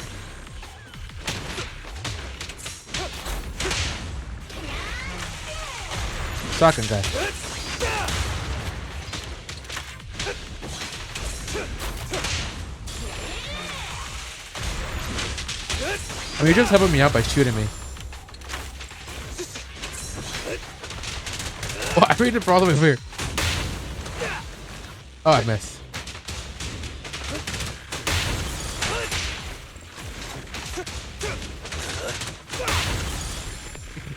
Shotgun guy. I mean, you're just helping me out by shooting me. Oh, I read it all the way over here. Oh, I missed.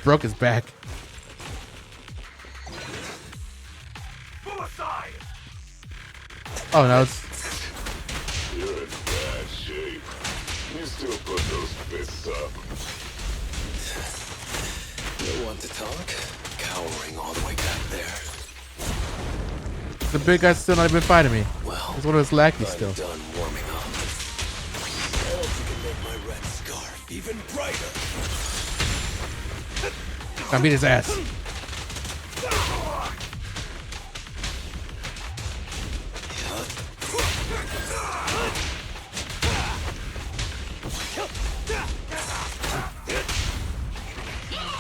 Broke his back. Oh, no, it's... You're in bad shape. You still put those fists up. You want to talk? Cowering all the way back there. The big guy's still not even fighting me. Well, it's one of his lackeys I'm still. done warming up. I hope you can make my red scarf even brighter. I beat his ass.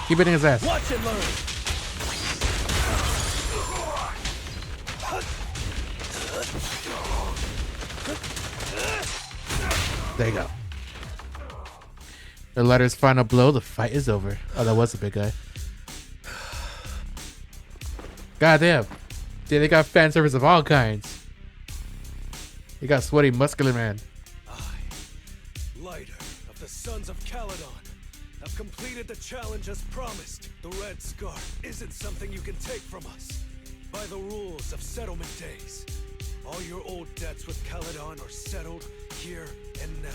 Keep hitting his ass. Watch and learn. There you go. The ladder's final blow. The fight is over. Oh, that was a big guy. God damn. Dude, they got fan service of all kinds. They got sweaty, muscular man. I, Lighter of the Sons of Caledon, have completed the challenge as promised. The Red Scarf isn't something you can take from us. By the rules of settlement days, all your old debts with Caledon are settled here and now.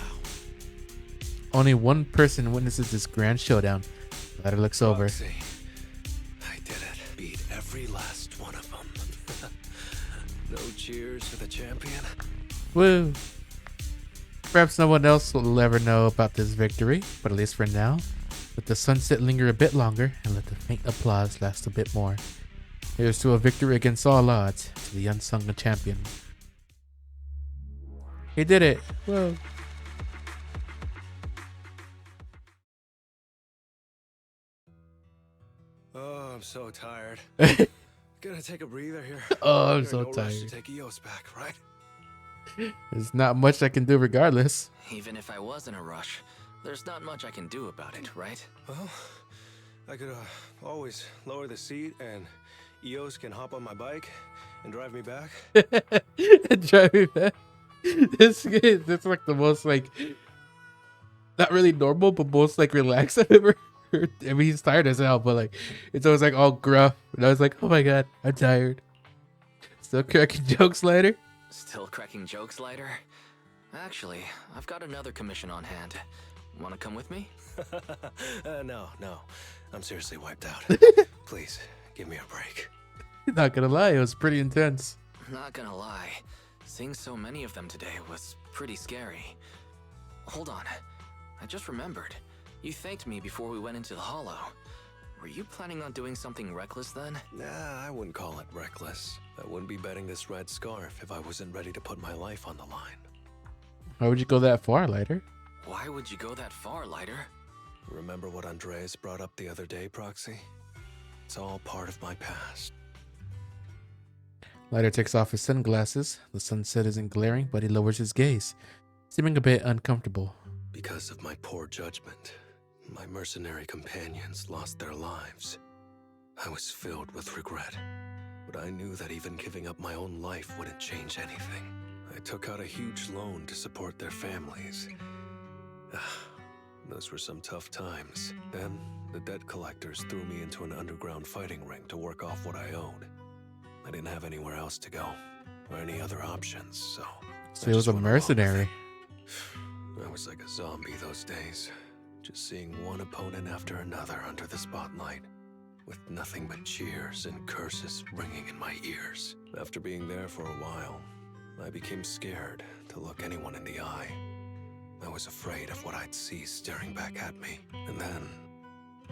Only one person witnesses this grand showdown. The ladder looks over. Proxy. I did it. Beat every last one of them. No cheers for the champion? Woo! Perhaps no one else will ever know about this victory, but at least for now, let the sunset linger a bit longer and let the faint applause last a bit more. Here's to a victory against all odds, to the unsung champion. He did it! Whoa! Oh, I'm so tired. Gonna take a breather here. Oh, I'm There so ain't no rush tired. to take Eos back, right? There's not much I can do regardless. Even if I was in a rush, there's not much I can do about it, right? Well, I could always lower the seat and Eos can hop on my bike and drive me back. Drive me back. This is like the most like not really normal, but most like relaxed I've ever heard. I mean, he's tired as hell, but like it's always like all gruff. And I was like, oh my god, I'm tired. Still cracking jokes later. Still cracking jokes, Lighter? Actually, I've got another commission on hand. Wanna come with me? No. I'm seriously wiped out. Please, give me a break. Not gonna lie, it was pretty intense. Not gonna lie, seeing so many of them today was pretty scary. Hold on, I just remembered. You thanked me before we went into the Hollow. Were you planning on doing something reckless then? Nah, I wouldn't call it reckless. I wouldn't be betting this red scarf if I wasn't ready to put my life on the line. Why would you go that far, Lighter? Why would you go that far, Lighter? Remember what Andreas brought up the other day, Proxy? It's all part of my past. Lighter takes off his sunglasses. The sunset isn't glaring, but he lowers his gaze, seeming a bit uncomfortable. Because of my poor judgment, my mercenary companions lost their lives. I was filled with regret, but I knew that even giving up my own life wouldn't change anything. I took out a huge loan to support their families. Those were some tough times. Then, the debt collectors threw me into an underground fighting ring to work off what I owed. I didn't have anywhere else to go, or any other options, so... So he was a mercenary. I was like a zombie those days, just seeing one opponent after another under the spotlight, with nothing but cheers and curses ringing in my ears. After being there for a while, I became scared to look anyone in the eye. I was afraid of what I'd see staring back at me. And then,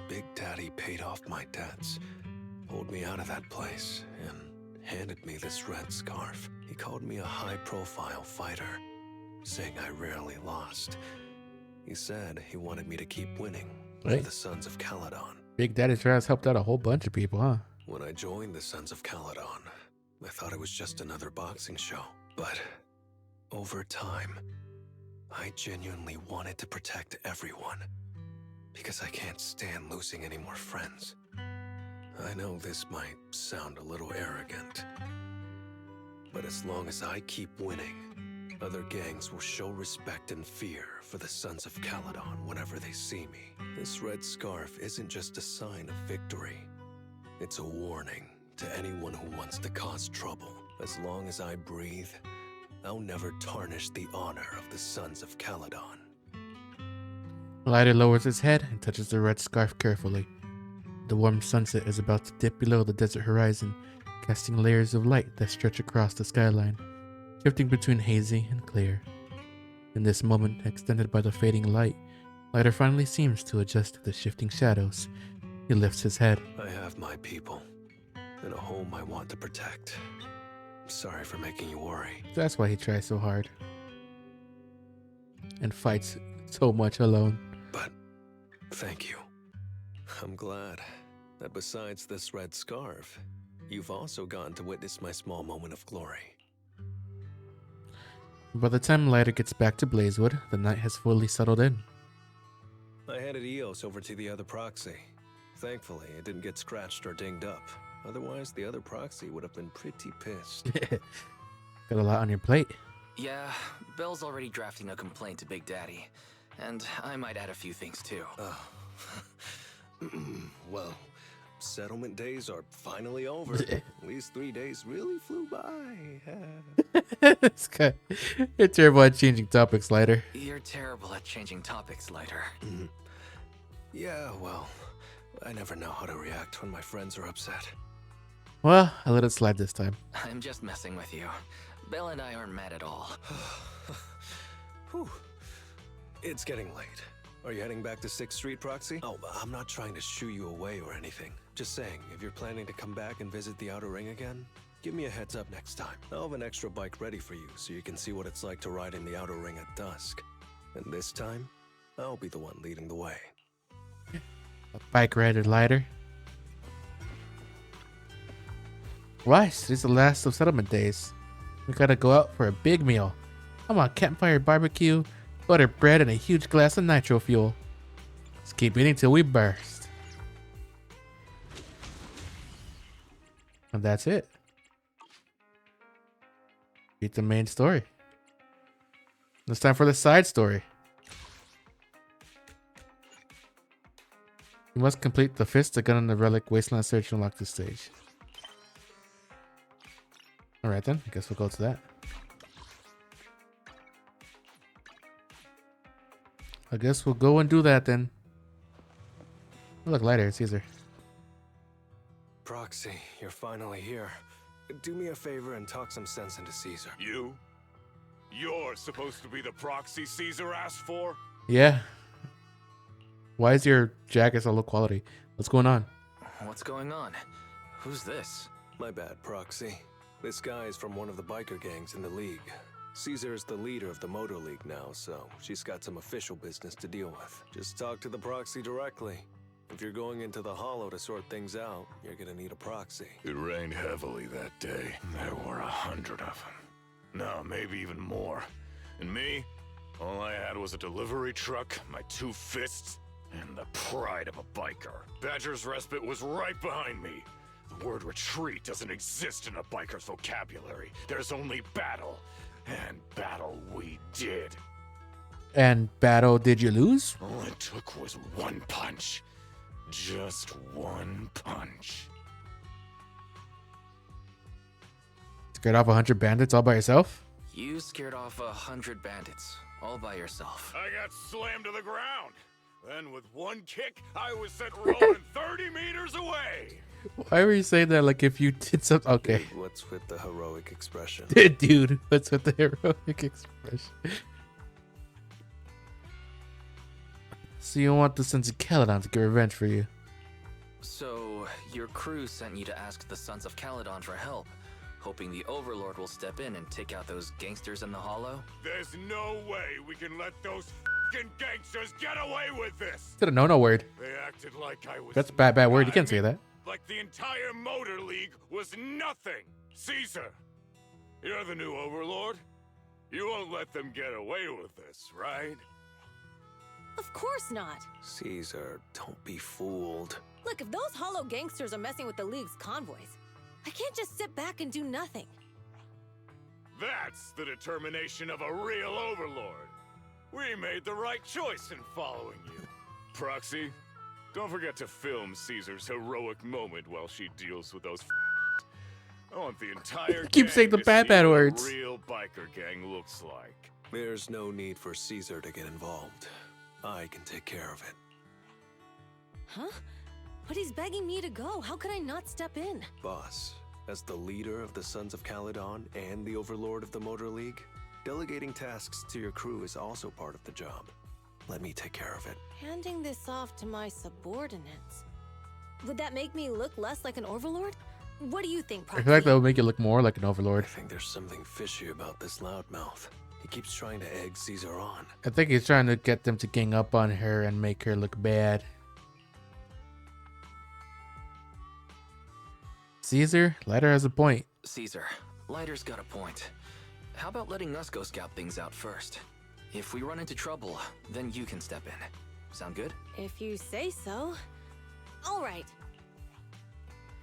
Big Daddy paid off my debts, pulled me out of that place, and handed me this red scarf. He called me a high-profile fighter, saying I rarely lost. He said he wanted me to keep winning for the Sons of Caledon. Big Daddy Travis helped out a whole bunch of people, huh? When I joined the Sons of Caledon, I thought it was just another boxing show. But over time, I genuinely wanted to protect everyone, because I can't stand losing any more friends. I know this might sound a little arrogant, but as long as I keep winning, other gangs will show respect and fear for the Sons of Caledon whenever they see me. This red scarf isn't just a sign of victory. It's a warning to anyone who wants to cause trouble. As long as I breathe, I'll never tarnish the honor of the Sons of Caledon. Lighter lowers his head and touches the red scarf carefully. The warm sunset is about to dip below the desert horizon, casting layers of light that stretch across the skyline, shifting between hazy and clear. In this moment, extended by the fading light, Lighter finally seems to adjust to the shifting shadows. He lifts his head. I have my people, and a home I want to protect. Sorry for making you worry. That's why he tries so hard and fights so much alone. But thank you. I'm glad that besides this red scarf, you've also gotten to witness my small moment of glory. By the time Lighter gets back to Blazewood, the night has fully settled in. I handed Eos over to the other proxy. Thankfully, it didn't get scratched or dinged up. Otherwise, the other proxy would have been pretty pissed. Got a lot on your plate. Yeah, Bell's already drafting a complaint to Big Daddy. And I might add a few things too. Well, settlement days are finally over. These 3 days really flew by. This guy. You're terrible at changing topics, Lighter. You're terrible at changing topics, Lighter. Yeah, well, I never know how to react when my friends are upset. Well, I let it slide this time. I'm just messing with you. Bell and I aren't mad at all. Whew. It's getting late. Are you heading back to 6th Street, Proxy? Oh, I'm not trying to shoo you away or anything. Just saying, if you're planning to come back and visit the Outer Ring again, give me a heads up next time. I'll have an extra bike ready for you so you can see what it's like to ride in the Outer Ring at dusk. And this time, I'll be the one leading the way. A bike rider, Lighter. Right, today's the last of settlement days. We gotta go out for a big meal. I want campfire barbecue, buttered bread, and a huge glass of nitro fuel. Let's keep eating till we burst. And that's it. Beat the main story. It's time for the side story. You must complete the Fist, the Gun, and the Relic Wasteland search to unlock this stage. Alright then, I guess we'll go to that. I guess we'll go and do that then. Oh, look, Lighter, it's Caesar. Proxy, you're finally here. Do me a favor and talk some sense into Caesar. You? You're supposed to be the proxy Caesar asked for? Yeah. Why is your jacket so low quality? What's going on? What's going on? Who's this? My bad, Proxy. This guy is from one of the biker gangs in the League. Caesar is the leader of the Motor League now, so she's got some official business to deal with. Just talk to the Proxy directly. If you're going into the Hollow to sort things out, you're gonna need a proxy. It rained heavily that day. There were 100 of them. No, maybe even more. And me? All I had was a delivery truck, my 2 fists, and the pride of a biker. Badger's Respite was right behind me. The word retreat doesn't exist in a biker's vocabulary. There's only battle. And battle we did. And battle did you lose? All it took was one punch. Just one punch. Scared off 100 bandits all by yourself? You scared off 100 bandits, all by yourself. I got slammed to the ground. Then with one kick, I was sent rolling 30 meters away. Why were you saying that like if you did something? Okay. Dude, what's with the heroic expression? Dude, what's with the heroic expression? So you want the Sons of Caledon to get revenge for you? So, your crew sent you to ask the Sons of Caledon for help, hoping the Overlord will step in and take out those gangsters in the Hollow? There's no way we can let those f***ing gangsters get away with this. It's a no word. They acted like I was. That's a bad word. You can't say that. Like the entire Motor League was nothing. Caesar, you're the new Overlord. You won't let them get away with this, right? Of course not. Caesar, don't be fooled. Look, if those Hollow gangsters are messing with the League's convoys, I can't just sit back and do nothing. That's the determination of a real Overlord. We made the right choice in following you. Proxy, don't forget to film Caesar's heroic moment while she deals with those I want the entire Keep saying the bad words. What a real biker gang looks like. There's no need for Caesar to get involved. I can take care of it. Huh? But he's begging me to go. How could I not step in? Boss, as the leader of the Sons of Caledon and the Overlord of the Motor League, delegating tasks to your crew is also part of the job. Let me take care of it. Handing this off to my subordinates. Would that make me look less like an Overlord? What do you think, I feel like that would make you look more like an Overlord. I think there's something fishy about this loudmouth. He keeps trying to egg Caesar on. I think he's trying to get them to gang up on her and make her look bad. Caesar, Lighter has a point. Caesar, Lighter's got a point. How about letting us go scout things out first? If we run into trouble, then you can step in. Sound good? If you say so. All right.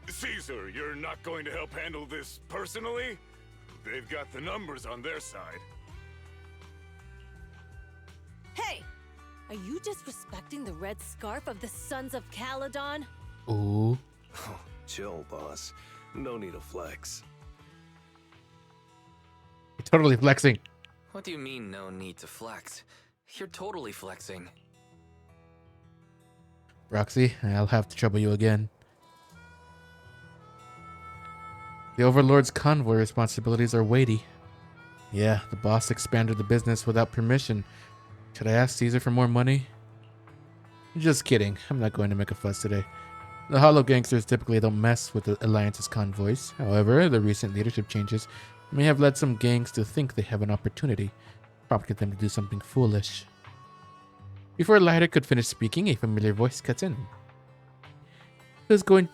Caesar, you're not going to help handle this personally? They've got the numbers on their side. Hey! Are you disrespecting the red scarf of the Sons of Caledon? Ooh. Chill, boss. No need to flex. You're totally flexing. What do you mean, no need to flex? You're totally flexing. Roxy, I'll have to trouble you again. The Overlord's convoy responsibilities are weighty. Yeah, the boss expanded the business without permission. Should I ask Caesar for more money? Just kidding. I'm not going to make a fuss today. The Hollow gangsters typically don't mess with the Alliance's convoys. However, the recent leadership changes may have led some gangs to think they have an opportunity, prompting them to do something foolish. Before Lighter could finish speaking, a familiar voice cuts in. Who's doing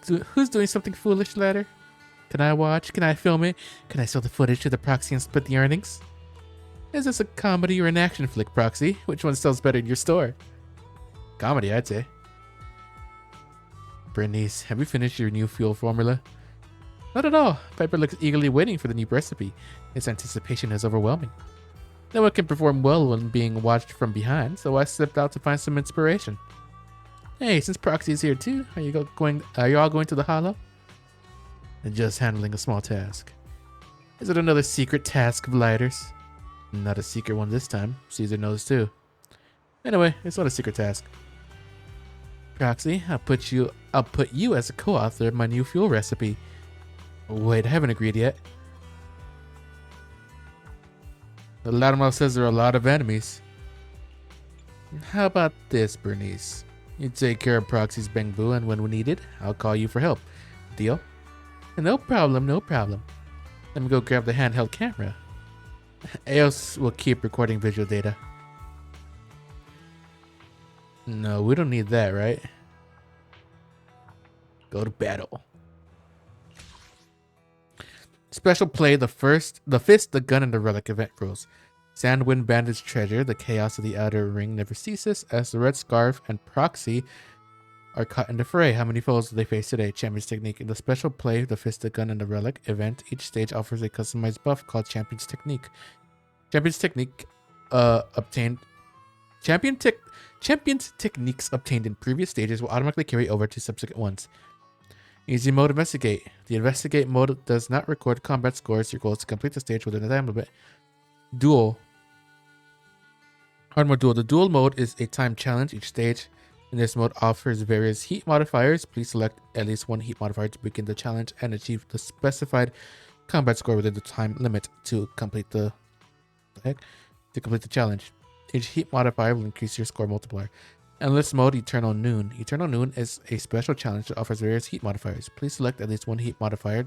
something foolish, Lighter? Can I watch? Can I film it? Can I sell the footage to the Proxy and split the earnings? Is this a comedy or an action flick, Proxy? Which one sells better in your store? Comedy, I'd say. Bernice, have you finished your new fuel formula? Not at all. Piper looks eagerly waiting for the new recipe. Its anticipation is overwhelming. No one can perform well when being watched from behind, so I stepped out to find some inspiration. Hey, since Proxy is here too, are you all going to the Hollow? And just handling a small task. Is it another secret task of Lighter's? Not a secret one this time. Caesar knows too. Anyway, it's not a secret task. Proxy, I'll put you as a co-author of my new fuel recipe. Wait, I haven't agreed yet. The loudmouth says there are a lot of enemies. How about this, Bernice? You take care of Proxy's Bangbu, and when we need it, I'll call you for help. Deal? No problem, no problem. Let me go grab the handheld camera. Eos will keep recording visual data. No, we don't need that, right? Go to battle. Special play, the Fist, the Gun, and the Relic event rules. Sandwind Bandit's treasure, the chaos of the Outer Ring never ceases as the Red Scarf and Proxy are caught in the fray. How many foes do they face today? Champion's Technique. In the special play, the Fist, the Gun, and the Relic event, each stage offers a customized buff called Champion's Technique. Champion's Technique Champion's techniques obtained in previous stages will automatically carry over to subsequent ones. Easy mode Investigate. The Investigate mode does not record combat scores. Your goal is to complete the stage within the time limit. Duel. Hard mode duel. The duel mode is a time challenge. Each stage in this mode offers various heat modifiers. Please select at least one heat modifier to begin the challenge and achieve the specified combat score within the time limit to complete the challenge. Each heat modifier will increase your score multiplier. Endless mode Eternal Noon. Eternal Noon is a special challenge that offers various heat modifiers. Please select at least one heat modifier.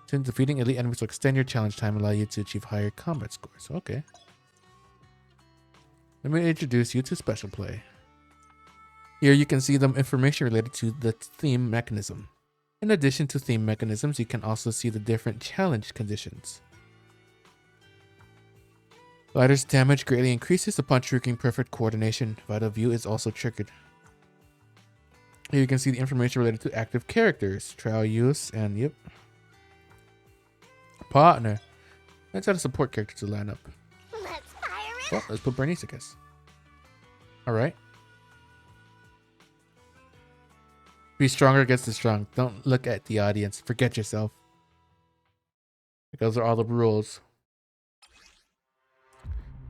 Since defeating elite enemies will extend your challenge time and allow you to achieve higher combat scores. Okay. Let me introduce you to Special Play. Here you can see the information related to the theme mechanism. In addition to theme mechanisms, you can also see the different challenge conditions. Fighter's damage greatly increases upon triggering perfect coordination. Vital View is also triggered. Here you can see the information related to active characters, trial use, and yep. Partner. Let's add a support character to line up. Let's fire it. Well, let's put Bernice, I guess. Alright. Be stronger against the strong. Don't look at the audience. Forget yourself. Those are all the rules.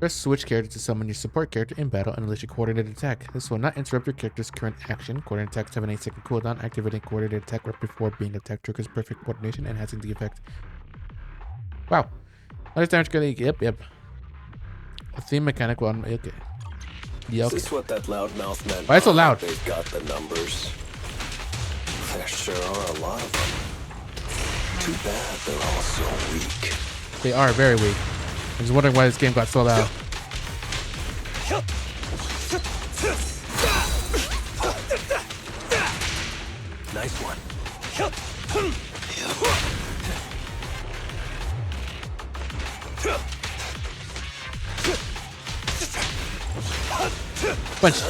Press switch character to summon your support character in battle and unleash a coordinated attack. This will not interrupt your character's current action. Coordinated attacks have an 8-second cooldown. Activating coordinated attack right before being attacked triggers perfect coordination, enhancing the effect. Wow. Less damage gonna yep. A theme mechanic will okay. Yeah, okay. Is this what that loudmouth meant? Why so loud? They've got the numbers. There sure are a lot of them. Too bad they're all so weak. They are very weak. I'm just wondering why this game got so loud. Nice one. Punch.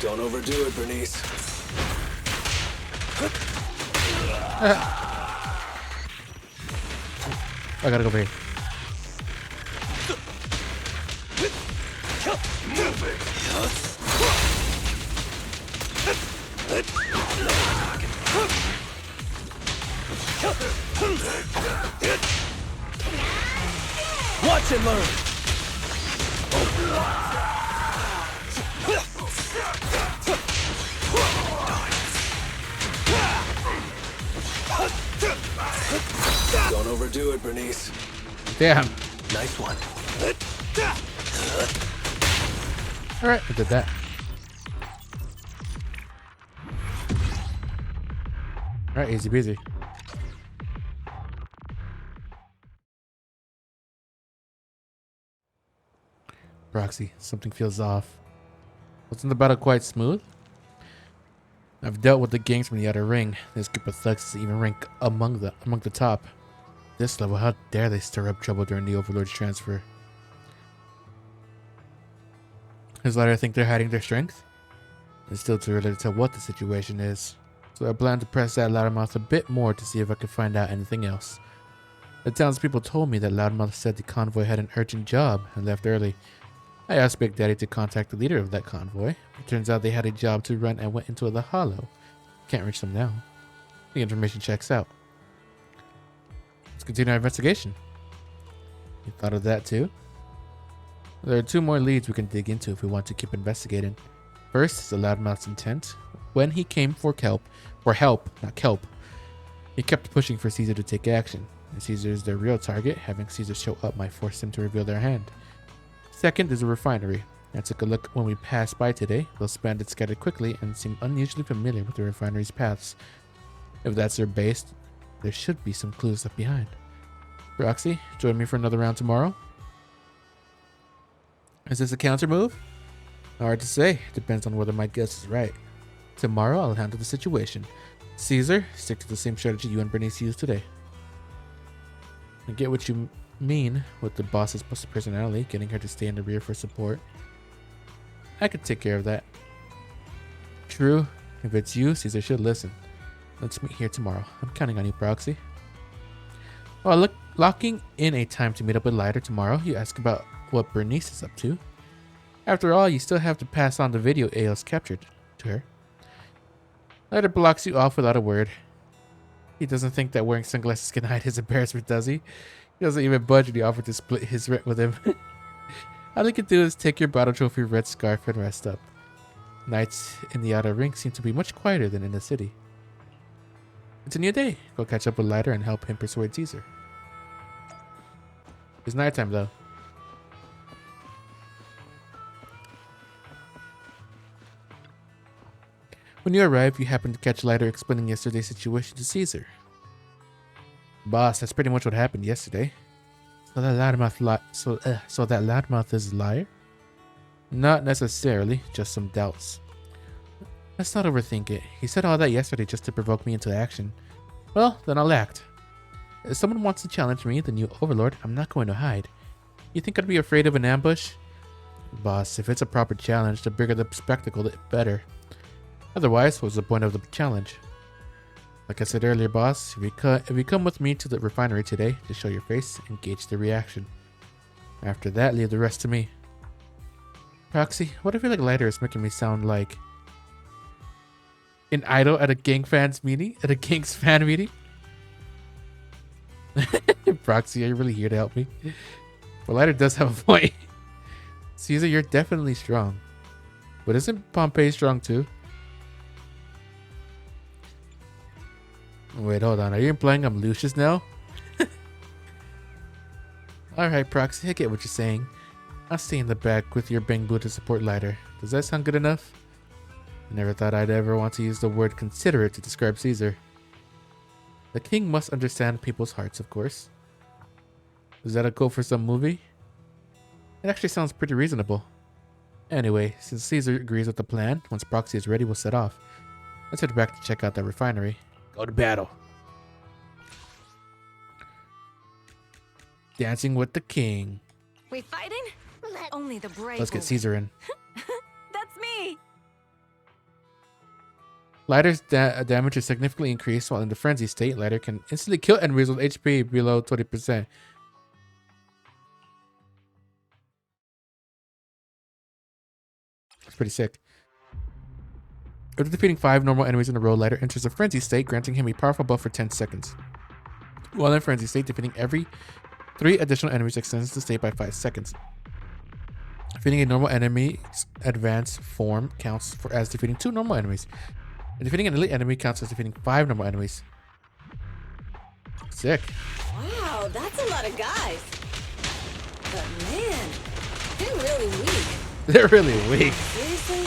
Don't overdo it, Bernice. I gotta go over here. Watch and learn. Don't overdo it, Bernice. Damn. Nice one. Alright, I did that. Alright, easy peasy. Proxy, something feels off. Wasn't the battle quite smooth? I've dealt with the gangs from the outer ring. This group of thugs is even rank among the top. This level, how dare they stir up trouble during the Overlord's transfer? Does Ladder think they're hiding their strength? It's still too early to tell what the situation is, so I plan to press that Loudmouth a bit more to see if I can find out anything else. The townspeople told me that Loudmouth said the convoy had an urgent job and left early. I asked Big Daddy to contact the leader of that convoy. It turns out they had a job to run and went into the hollow. Can't reach them now. The information checks out. Let's continue our investigation. You thought of that too? There are two more leads we can dig into if we want to keep investigating. First is the Loudmouth's intent. When he came for help, not kelp, he kept pushing for Caesar to take action. If Caesar is their real target, having Caesar show up might force them to reveal their hand. Second is a refinery. I took a look when we passed by today. Those bandits scattered quickly and seem unusually familiar with the refinery's paths. If that's their base, there should be some clues left behind. Roxy, join me for another round tomorrow? Is this a counter move? Hard to say. Depends on whether my guess is right. Tomorrow I'll handle the situation. Caesar, stick to the same strategy you and Bernice used today. I get what you mean with the boss's personality, getting her to stay in the rear for support. I could take care of that. True. If it's you, Caesar should listen. Let's meet here tomorrow. I'm counting on you, Proxy. Well, look, locking in a time to meet up with Lighter tomorrow, you ask about what Bernice is up to. After all, you still have to pass on the video Aos captured to her. Leiter blocks you off without a word. He doesn't think that wearing sunglasses can hide his embarrassment, does he? He doesn't even budge when you offer to split his rent with him. All he can do is take your battle trophy red scarf and rest up. Nights in the outer ring seem to be much quieter than in the city. It's a new day. Go catch up with Leiter and help him persuade Caesar. It's nighttime though. When you arrive, you happen to catch Leiter explaining yesterday's situation to Caesar. Boss, that's pretty much what happened yesterday. So that loudmouth is a liar? Not necessarily, just some doubts. Let's not overthink it. He said all that yesterday just to provoke me into action. Well, then I'll act. If someone wants to challenge me, the new overlord, I'm not going to hide. You think I'd be afraid of an ambush? Boss, if it's a proper challenge, the bigger the spectacle, the better. Otherwise, what's the point of the challenge? Like I said earlier, boss, if you come with me to the refinery today to show your face and gauge the reaction. After that, leave the rest to me. Proxy, what I feel like Leiter is making me sound like an idol at a gang's fan meeting? Proxy, are you really here to help me? Well, Leiter does have a point. Caesar, you're definitely strong. But isn't Pompey strong too? Wait, hold on. Are you implying I'm Lucius now? Alright, Proxy, I get what you're saying. I'll stay in the back with your Bangbu to support Leiter. Does that sound good enough? I never thought I'd ever want to use the word considerate to describe Caesar. The king must understand people's hearts, of course. Is that a quote for some movie? It actually sounds pretty reasonable. Anyway, since Caesar agrees with the plan, once Proxy is ready, we'll set off. Let's head back to check out the refinery. Go to battle. Dancing with the king. We fighting? Only the brave. Let's get Caesar in. That's me. Leiter's damage is significantly increased, while in the frenzy state, Leiter can instantly kill enemies with HP below 20%. It's pretty sick. After defeating 5 normal enemies in a row, Leiter enters a frenzy state, granting him a powerful buff for 10 seconds. While in frenzy state, defeating every 3 additional enemies extends the state by 5 seconds. Defeating a normal enemy's advanced form counts as defeating 2 normal enemies. And defeating an elite enemy counts as defeating 5 normal enemies. Sick. Wow, that's a lot of guys. But man, they're really weak. They're really weak. Seriously?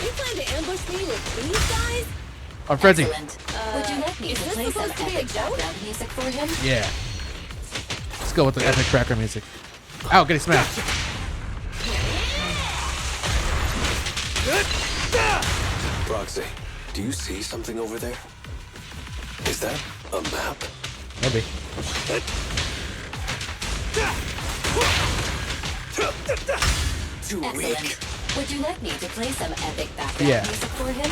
You plan to ambush me with these guys? I'm frenzy. Would you like me to play some epic background music for him? Yeah. Let's go with the epic background music. Ow, getting smashed. Proxy, do you see something over there? Is that a map? Maybe. Too Excellent. weak. Would you like me to play some epic background music for him?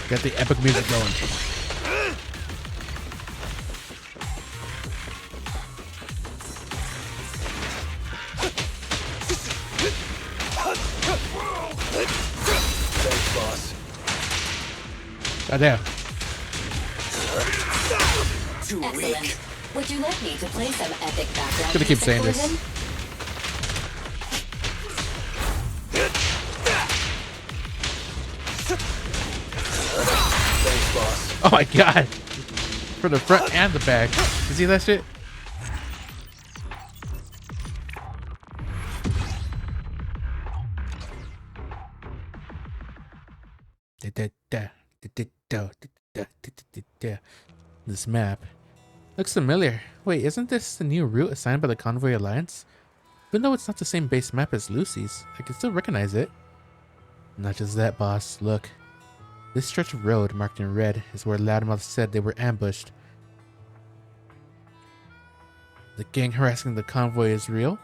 Get the epic music going. Thanks, boss. Goddamn. Too Excellent. weak. Would you like me to play some epic background Gonna keep music saying for this. him? Thanks, boss. Oh my god. For the front and the back. You see that shit? This map looks familiar. Wait, isn't this the new route assigned by the Convoy Alliance? Even though it's not the same base map as Lucy's, I can still recognize it. Not just that, boss. Look. This stretch of road marked in red is where Loudmouth said they were ambushed. The gang harassing the convoy is real?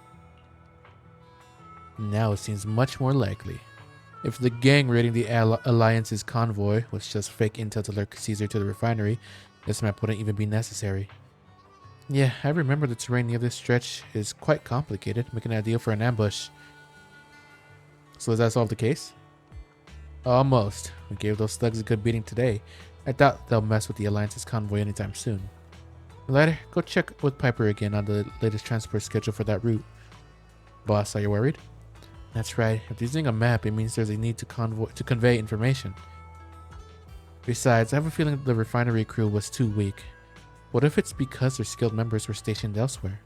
Now it seems much more likely. If the gang raiding the Alliance's convoy was just fake intel to lurk Caesar to the refinery, this map wouldn't even be necessary. Yeah, I remember the terrain near this stretch is quite complicated, making it ideal for an ambush. So does that solve the case? Almost. We gave those thugs a good beating today. I doubt they'll mess with the Alliance's convoy anytime soon. Later, go check with Piper again on the latest transport schedule for that route. Boss, are you worried? That's right. If using a map, it means there's a need to convey information. Besides, I have a feeling the refinery crew was too weak. What if it's because their skilled members were stationed elsewhere?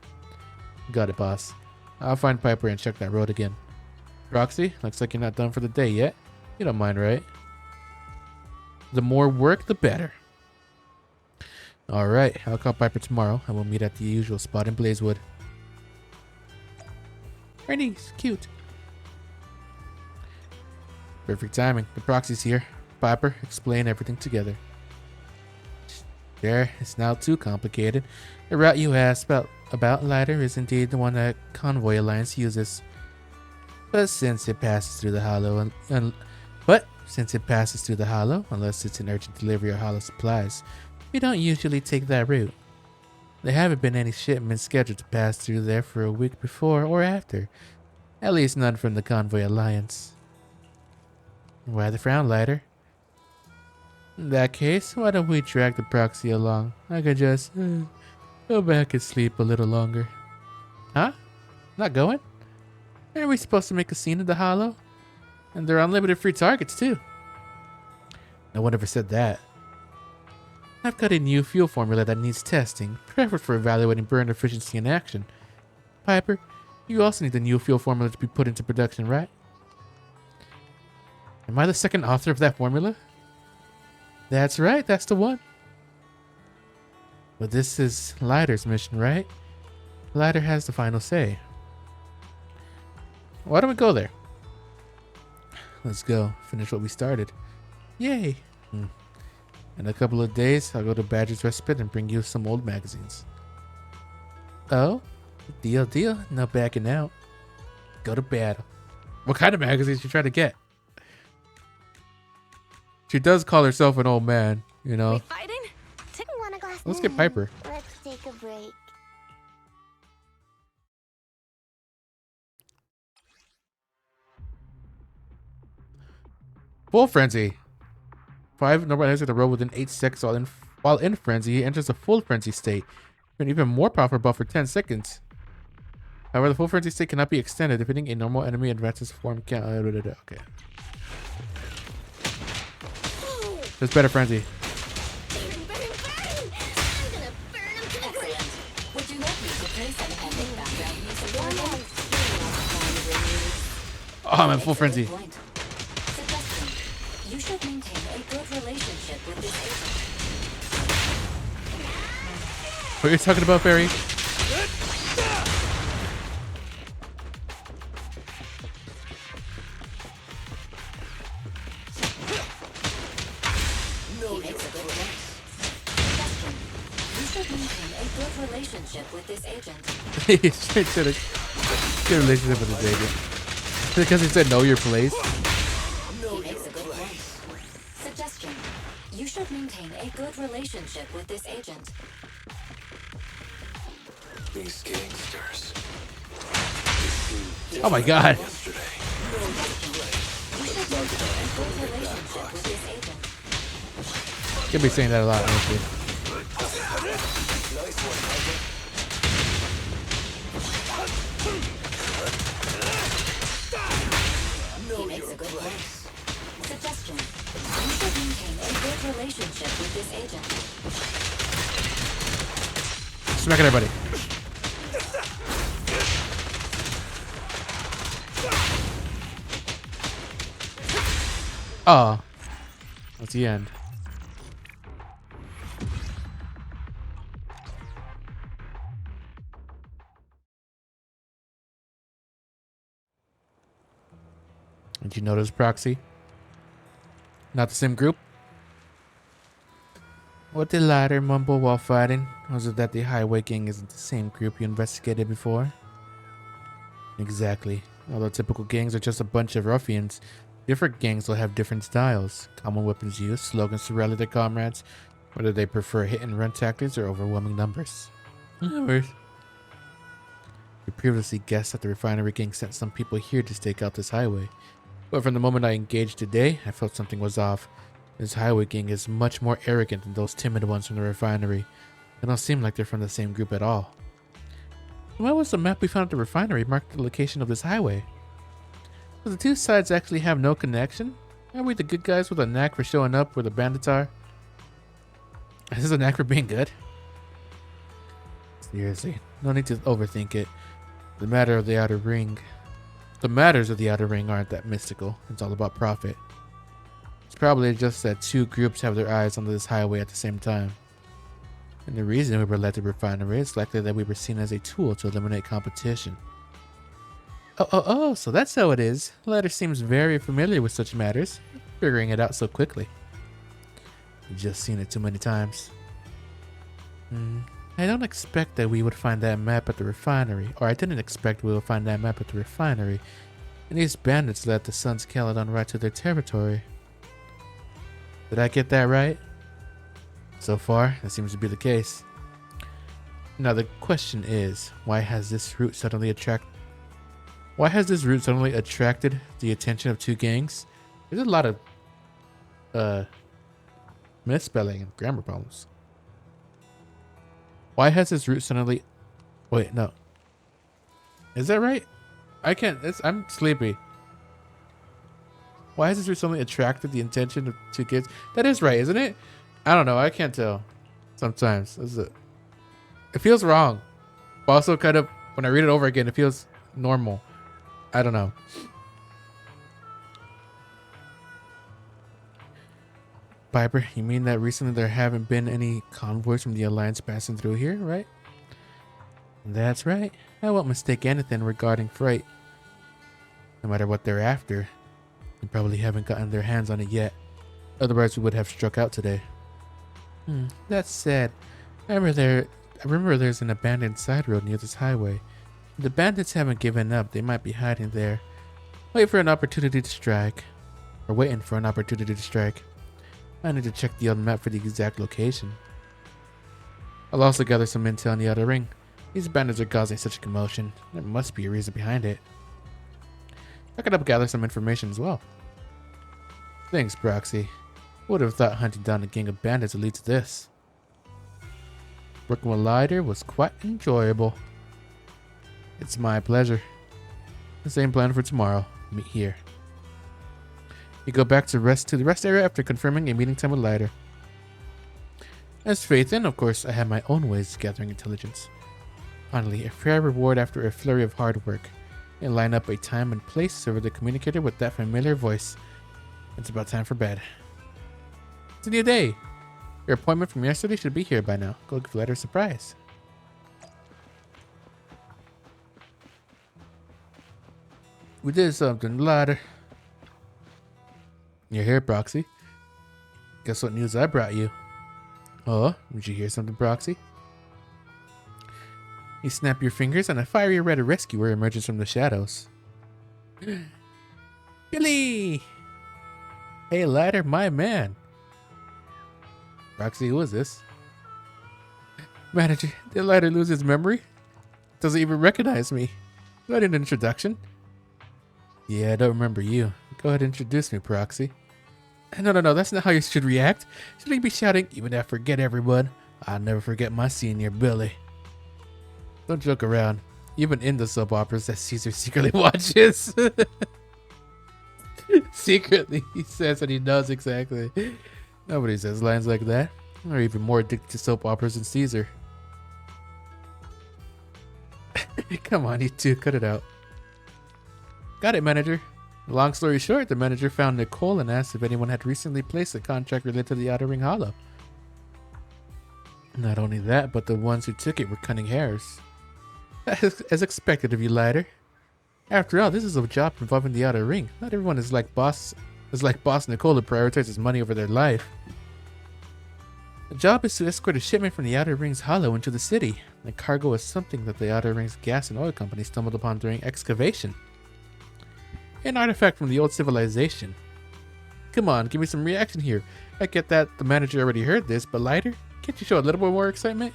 Got it, boss. I'll find Piper and check that road again. Roxy, looks like you're not done for the day yet. You don't mind, right? The more work, the better. Alright, I'll call Piper tomorrow and we'll meet at the usual spot in Blazewood. Her niece, cute. Perfect timing. The proxy's here. Piper, explain everything together. There, it's now too complicated. The route you asked about Lighter is indeed the one that Convoy Alliance uses. But since it passes through the Hollow, unless it's an urgent delivery of Hollow supplies, we don't usually take that route. There haven't been any shipments scheduled to pass through there for a week before or after. At least none from the Convoy Alliance. Why the frown, Lighter? In that case, why don't we drag the proxy along? I could just go back and sleep a little longer. Huh? Not going? Aren't we supposed to make a scene in the Hollow? And they're unlimited free targets too. No one ever said that. I've got a new fuel formula that needs testing, perfect for evaluating burn efficiency in action. Piper, you also need the new fuel formula to be put into production, right? Am I the second author of that formula? That's right, that's the one. But this is Lighter's mission, right? Lighter has the final say. Why don't we go there? Let's go. Finish what we started. Yay! In a couple of days, I'll go to Badger's Respite and bring you some old magazines. Oh? Deal. No backing out. Go to battle. What kind of magazines you trying to get? She does call herself an old man, you know. We fighting? Want a glass? Let's get Piper. Let's take a break. Full frenzy. 5 nobody exits the road within 8 seconds while in frenzy. He enters a full frenzy state. An even more powerful buff for 10 seconds. However, the full frenzy state cannot be extended. Defeating a normal enemy advances form can't. Okay. There's better frenzy. Oh, I'm in full frenzy. You should maintain a good relationship with this agent. What are you talking about, Barry? You should maintain a good relationship with this agent. He should have good relationship with his agent. Because he said know your place. He makes a good point. Suggestion. You should maintain a good relationship with this agent. These gangsters. Oh my god. You should maintain a good relationship with this agent. You'll be saying that a lot, honestly. He makes a good point. Suggestion. You should maintain a good relationship with this agent. Smack at everybody. Oh. That's the end. Did you notice Proxy? Not the same group? What did Lighter mumble while fighting? Was it that the Highway Gang isn't the same group you investigated before? Exactly. Although typical gangs are just a bunch of ruffians, different gangs will have different styles, common weapons used, slogans to rally their comrades, whether they prefer hit-and-run tactics or overwhelming numbers. No worries. We previously guessed that the refinery gang sent some people here to stake out this highway. But from the moment I engaged today, I felt something was off. This highway gang is much more arrogant than those timid ones from the refinery. They don't seem like they're from the same group at all. Why was the map we found at the refinery mark the location of this highway? Does the two sides actually have no connection? Are we the good guys with a knack for showing up where the bandits are? Is this a knack for being good? Seriously, no need to overthink it. The matters of the Outer Ring aren't that mystical. It's all about profit. It's probably just that two groups have their eyes on this highway at the same time. And the reason we were led to refinery is likely that we were seen as a tool to eliminate competition. Oh, so that's how it is. The latter seems very familiar with such matters, figuring it out so quickly. We've just seen it too many times. I don't expect that we would find that map at the refinery, or I didn't expect we would find that map at the refinery. And these bandits led the Sons of Caledon right to their territory. Did I get that right? So far, that seems to be the case. Now the question is, why has this route suddenly attracted the attention of two gangs? There's a lot of misspelling and grammar problems. Why has this route suddenly... Wait, no. Is that right? I can't... I'm sleepy. Why has this route suddenly attracted the attention of two kids? That is right, isn't it? I don't know. I can't tell. Sometimes. It feels wrong. But also kind of... When I read it over again, it feels normal. I don't know. Piper, you mean that recently there haven't been any convoys from the Alliance passing through here, right? That's right. I won't mistake anything regarding freight. No matter what they're after, they probably haven't gotten their hands on it yet. Otherwise, we would have struck out today. That's sad. I remember there's an abandoned side road near this highway. If the bandits haven't given up, they might be hiding there. Waiting for an opportunity to strike. I need to check the other map for the exact location. I'll also gather some intel on the Outer Ring. These bandits are causing such a commotion. There must be a reason behind it. I could help gather some information as well. Thanks, Proxy. Who would have thought hunting down a gang of bandits would lead to this? Working with Lighter was quite enjoyable. It's my pleasure. The same plan for tomorrow. Meet here. You go back to the rest area after confirming a meeting time with Lighter. As faith in, of course, I have my own ways of gathering intelligence. Finally, a fair reward after a flurry of hard work. And line up a time and place over the communicator with that familiar voice. It's about time for bed. It's a new day. Your appointment from yesterday should be here by now. Go give Lighter a surprise. We did something, Lighter. You're here, Proxy. Guess what news I brought you? Oh, did you hear something, Proxy? You snap your fingers and a fiery red rescuer emerges from the shadows. Billy! Hey, Lighter, my man. Proxy, who is this? Manager, did Lighter lose his memory? Doesn't even recognize me. Do I need an introduction? Yeah, I don't remember you. Go ahead and introduce me, Proxy. No, that's not how you should react. Should you be shouting, even if I forget everyone? I'll never forget my senior, Billy. Don't joke around. Even in the soap operas that Caesar secretly watches. Secretly, he says, and he knows exactly. Nobody says lines like that. Or even more addicted to soap operas than Caesar. Come on, you two, cut it out. Got it, manager. Long story short, the manager found Nicole and asked if anyone had recently placed a contract related to the Outer Ring Hollow. Not only that, but the ones who took it were cunning hares. As expected of you, Lighter. After all, this is a job involving the Outer Ring. Not everyone is like Boss Nicole who prioritizes money over their life. The job is to escort a shipment from the Outer Ring's Hollow into the city. The cargo is something that the Outer Ring's gas and oil company stumbled upon during excavation. An artifact from the old civilization. Come on, give me some reaction here. I get that the manager already heard this, but Lighter, can't you show a little bit more excitement?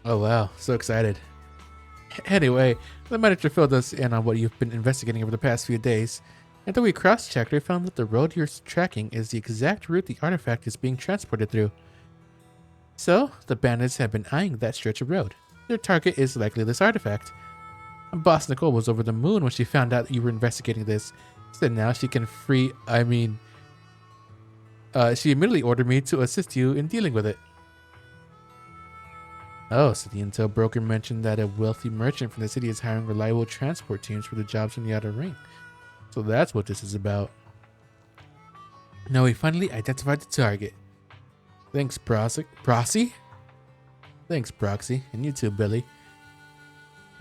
Oh wow, so excited. Anyway, the manager filled us in on what you've been investigating over the past few days. After we cross-checked, we found that the road you're tracking is the exact route the artifact is being transported through. So, the bandits have been eyeing that stretch of road. Their target is likely this artifact. Boss Nicole was over the moon when she found out you were investigating this. Said now she can she immediately ordered me to assist you in dealing with it. Oh, so the intel broker mentioned that a wealthy merchant from the city is hiring reliable transport teams for the jobs in the Outer Ring. So that's what this is about. Now we finally identified the target. Thanks, Proxy? Thanks, Proxy. And you too, Billy.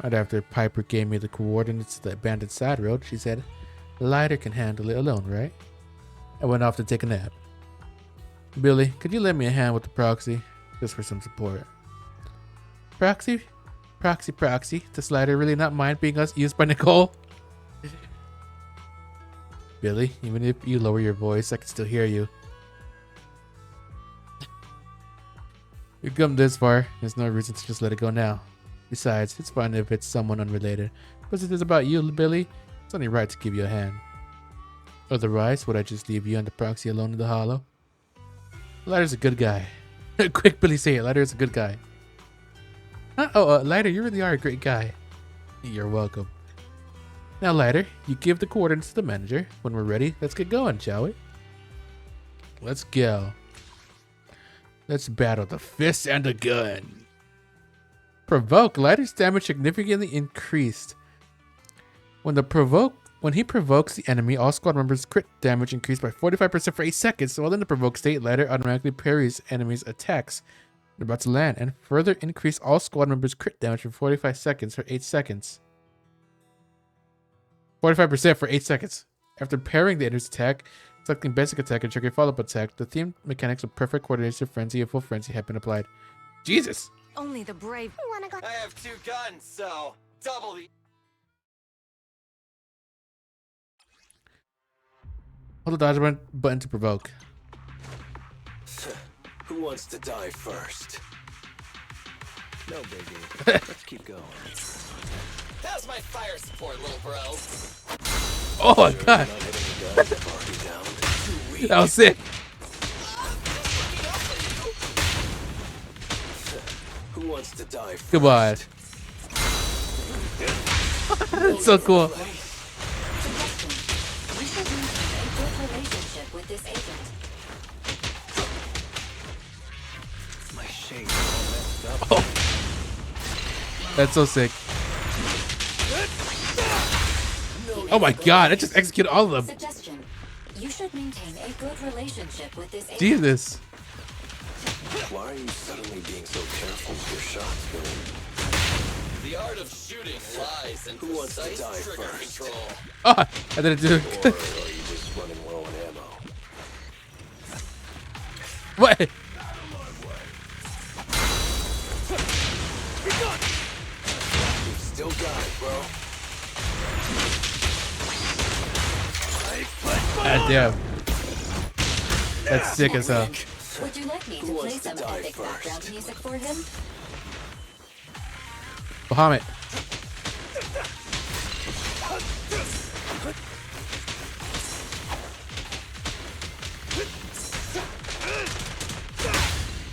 Right after Piper gave me the coordinates to the abandoned side road, she said, Lighter can handle it alone, right? I went off to take a nap. Billy, could you lend me a hand with the Proxy? Just for some support. Proxy? Proxy. Does Lighter really not mind being used by Nicole? Billy, even if you lower your voice, I can still hear you. We've come this far. There's no reason to just let it go now. Besides, it's fine if it's someone unrelated. But if it's about you, Billy, it's only right to give you a hand. Otherwise, would I just leave you and the Proxy alone in the hollow? Lighter's a good guy. Quick, Billy, say it. Lighter's a good guy. Lighter, you really are a great guy. You're welcome. Now, Lighter, you give the coordinates to the manager. When we're ready, let's get going, shall we? Let's go. Let's battle the fist and the gun. Provoke. Lighter's damage significantly increased. When he provokes the enemy, all squad members' crit damage increased by 45% for 8 seconds. While in the provoke state, Lighter automatically parries enemies' attacks they're about to land, and further increase all squad members' crit damage for 45 seconds for 8 seconds. 45% for 8 seconds. After parrying the enemy's attack, selecting basic attack and triggering follow-up attack, the themed mechanics of perfect coordination, frenzy, and full frenzy have been applied. Jesus! Only the brave. I have 2 guns, so double the. Hold the dodge button to provoke. Who wants to die first? No biggie. Let's keep going. How's my fire support, little bro? Oh my god! That was sick! Who wants to die first? Come on. That's so cool. My shade's all messed up. Oh. That's so sick. Oh my god, I just executed all of them. Suggestion. You should maintain a good relationship with this agent. Jesus. Why are you suddenly being so careful with your shots, Billy? The art of shooting lies in Who wants to precise die trigger first? control. Oh, I didn't do Or it. are you just running low on ammo? What? You've still got it, bro. God damn. That's sick as hell. Would you like me to play some epic background music for him? Bahamut.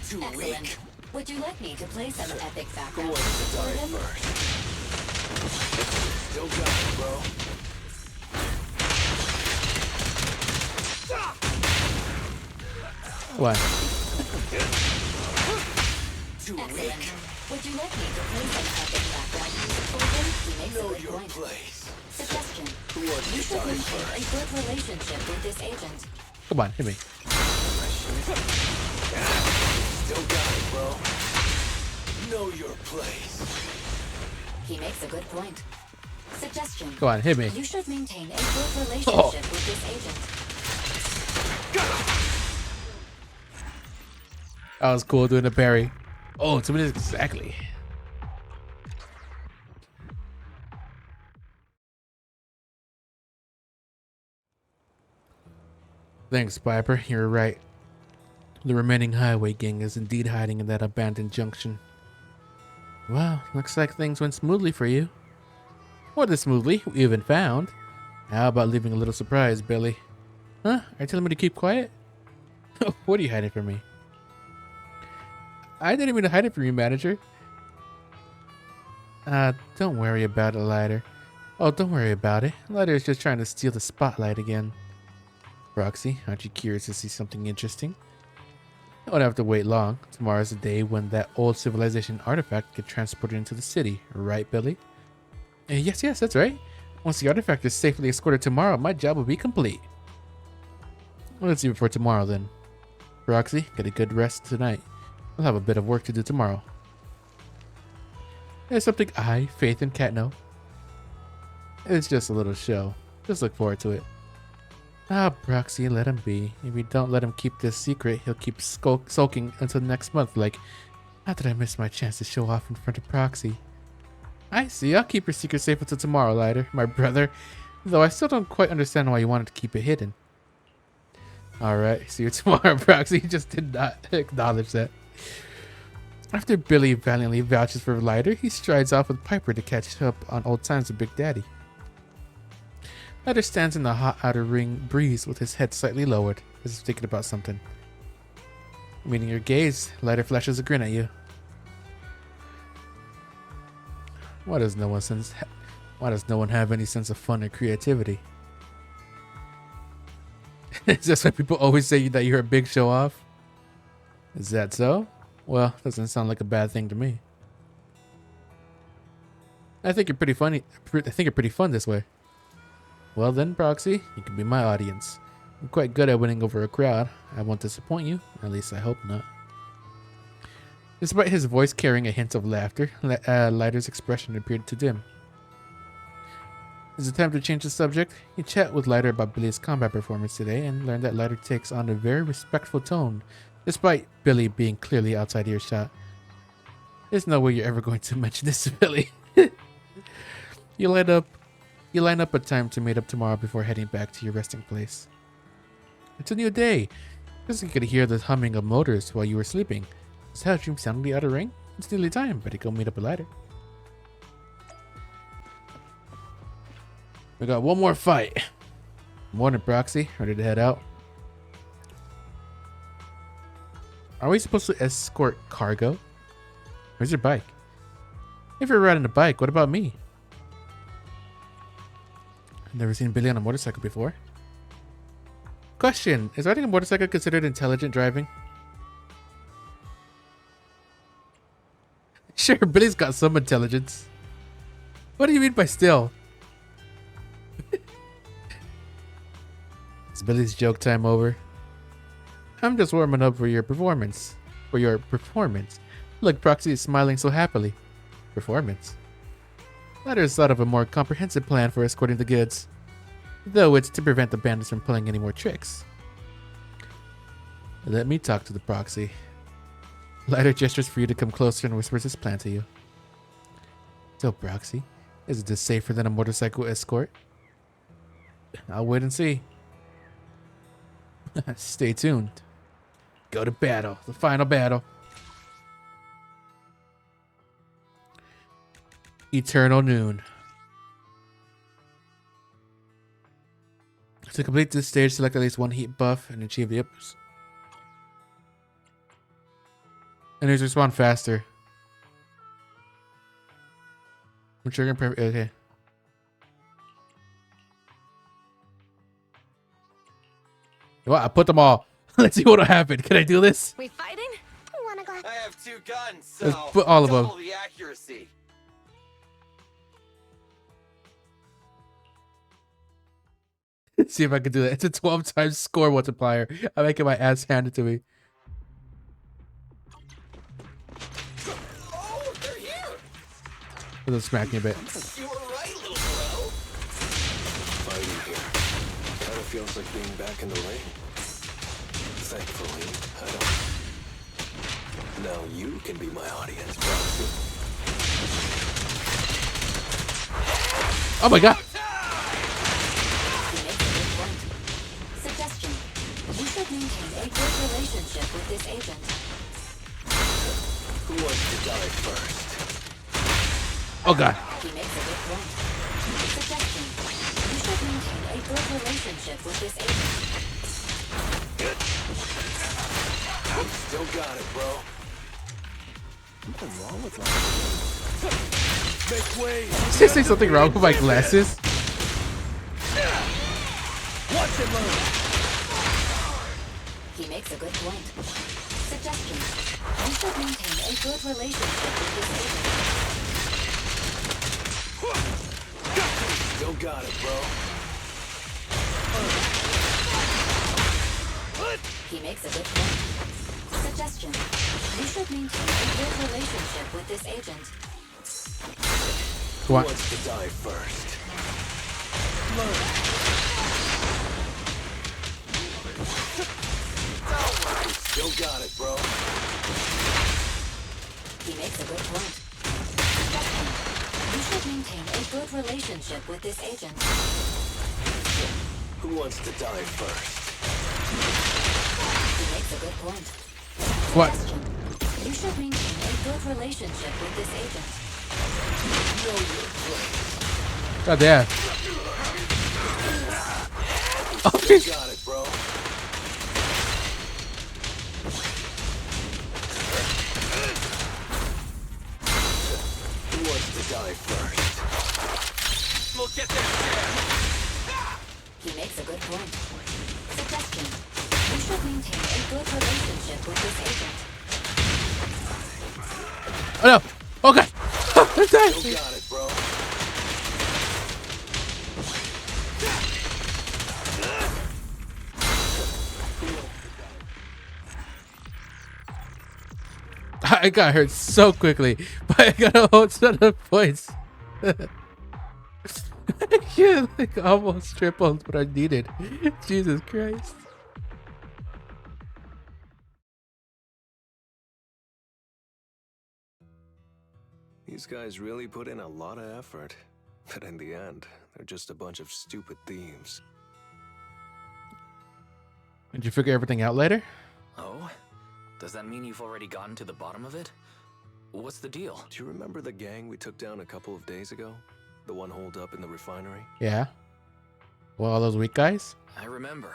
Too weak. Would you like me to play some epic Who background wants music to for die him? first? Still got it, bro. What? Too Excellent. weak. Would you like me to play some epic background music for him? He makes Know a good your point. place. Suggestion. Who wants You to should die maintain a first? good relationship with this agent. Come on, hit me. Still got it, bro. Know your place. He makes a good point. Suggestion. Go on, hit me. You should maintain a good relationship with this agent. That was cool doing the parry. Oh, 2 minutes exactly. Thanks, Piper. You're right. The remaining highway gang is indeed hiding in that abandoned junction. Well, looks like things went smoothly for you. More than smoothly, we even found. How about leaving a little surprise, Billy? Huh? Are you telling me to keep quiet? What are you hiding from me? I didn't mean to hide it from you, manager. Don't worry about it, Lighter. Oh, don't worry about it. Lighter is just trying to steal the spotlight again. Roxy, aren't you curious to see something interesting? You don't have to wait long. Tomorrow's the day when that old civilization artifact gets transported into the city, right, Billy? Yes, that's right. Once the artifact is safely escorted tomorrow, my job will be complete. Well, let's leave it for tomorrow then. Roxy, get a good rest tonight. We'll have a bit of work to do tomorrow. There's something I, Faith, and Kat know. It's just a little show. Just look forward to it. Ah, Roxy, let him be. If you don't let him keep this secret, he'll keep sulking until next month like, how did I miss my chance to show off in front of Proxy? I see, I'll keep your secret safe until tomorrow, Lighter, my brother. Though I still don't quite understand why you wanted to keep it hidden. Alright, see you tomorrow, Proxy. He just did not acknowledge that. After Billy valiantly vouches for Lighter, he strides off with Piper to catch up on old times with Big Daddy. Lighter stands in the hot outer ring breeze with his head slightly lowered, as if thinking about something. Meeting your gaze, Lighter flashes a grin at you. Why does no one have any sense of fun or creativity? Is this why people always say that you're a big show off? Is that so? Well, doesn't sound like a bad thing to me. I think you're pretty funny. I think you're pretty fun this way. Well then, Proxy, you can be my audience. I'm quite good at winning over a crowd. I won't disappoint you. At least I hope not. Despite his voice carrying a hint of laughter, Lighter's expression appeared to dim. It's time to change the subject. You chat with Lighter about Billy's combat performance today and learn that Lighter takes on a very respectful tone, despite Billy being clearly outside earshot. There's no way you're ever going to mention this to Billy. You line up a time to meet up tomorrow before heading back to your resting place. It's a new day. Just you could hear the humming of motors while you were sleeping. Is that a dream sound in the outer ring? It's nearly time. Better go meet up with Lighter. We got one more fight. Morning, Proxy. Ready to head out? Are we supposed to escort cargo? Where's your bike? If you're riding a bike, what about me? I've never seen Billy on a motorcycle before. Question: is riding a motorcycle considered intelligent driving? Sure, Billy's got some intelligence. What do you mean by still? Is Billy's joke time over? I'm just warming up for your performance. Look, Proxy is smiling so happily. Performance? Ladder's thought of a more comprehensive plan for escorting the goods. Though it's to prevent the bandits from pulling any more tricks. Let me talk to the Proxy. Lighter gestures for you to come closer and whispers his plan to you. So, Proxy, is this safer than a motorcycle escort? I'll wait and see. Stay tuned. Go to battle. The final battle. Eternal Noon. To complete this stage, select at least one heat buff and achieve the ups. Enemies respawn faster. I'm triggering perfect. Okay. Well, I put them all. Let's see what'll happen. Can I do this? We fighting? I have 2 guns, so Let's put all of them. double the accuracy. Let's see if I can do that. It's a 12 times score multiplier. I'm making my ass handed to me. Oh, they're here. It'll smack me a bit. You were right, little bro. Fighting here. Kind of feels like being back in the ring. Thankfully, I don't. Now you can be my audience, Proxy. Oh my god! Suggestion: you should maintain a good relationship with this agent. Who wants to die first? Oh god. He makes a good point. Suggestion. You should maintain a good relationship with this agent. Still got it, bro. Nothing wrong with that. Make way. Is there something wrong with my glasses? Watch it learn. He makes a good point. Suggestion. You should maintain a good relationship with this agent. Still got it, bro. He makes a good point. Suggestion. You should maintain a good relationship with this agent. Who What? wants to die first? Still got it, bro. He makes a good point. Suggestion. You should maintain a good relationship with this agent. Who wants to die first? He makes a good point. What? Suggestion. You should maintain a good relationship with this agent. Know your place. God damn. Oh, Still got it, bro. Who wants to die first? We'll get there, Sam. He makes a good point. Suggestion. You should maintain a good relationship with this agent. Oh no. Oh god. I'm dying. Still got it, bro. I got hurt so quickly, but I got a whole ton of points. Yeah, like almost tripled what I needed. Jesus Christ. These guys really put in a lot of effort. But in the end, they're just a bunch of stupid thieves. Did you figure everything out later? Oh? Does that mean you've already gotten to the bottom of it? What's the deal? Do you remember the gang we took down a couple of days ago? The one holed up in the refinery? Yeah. Well, all those weak guys? I remember.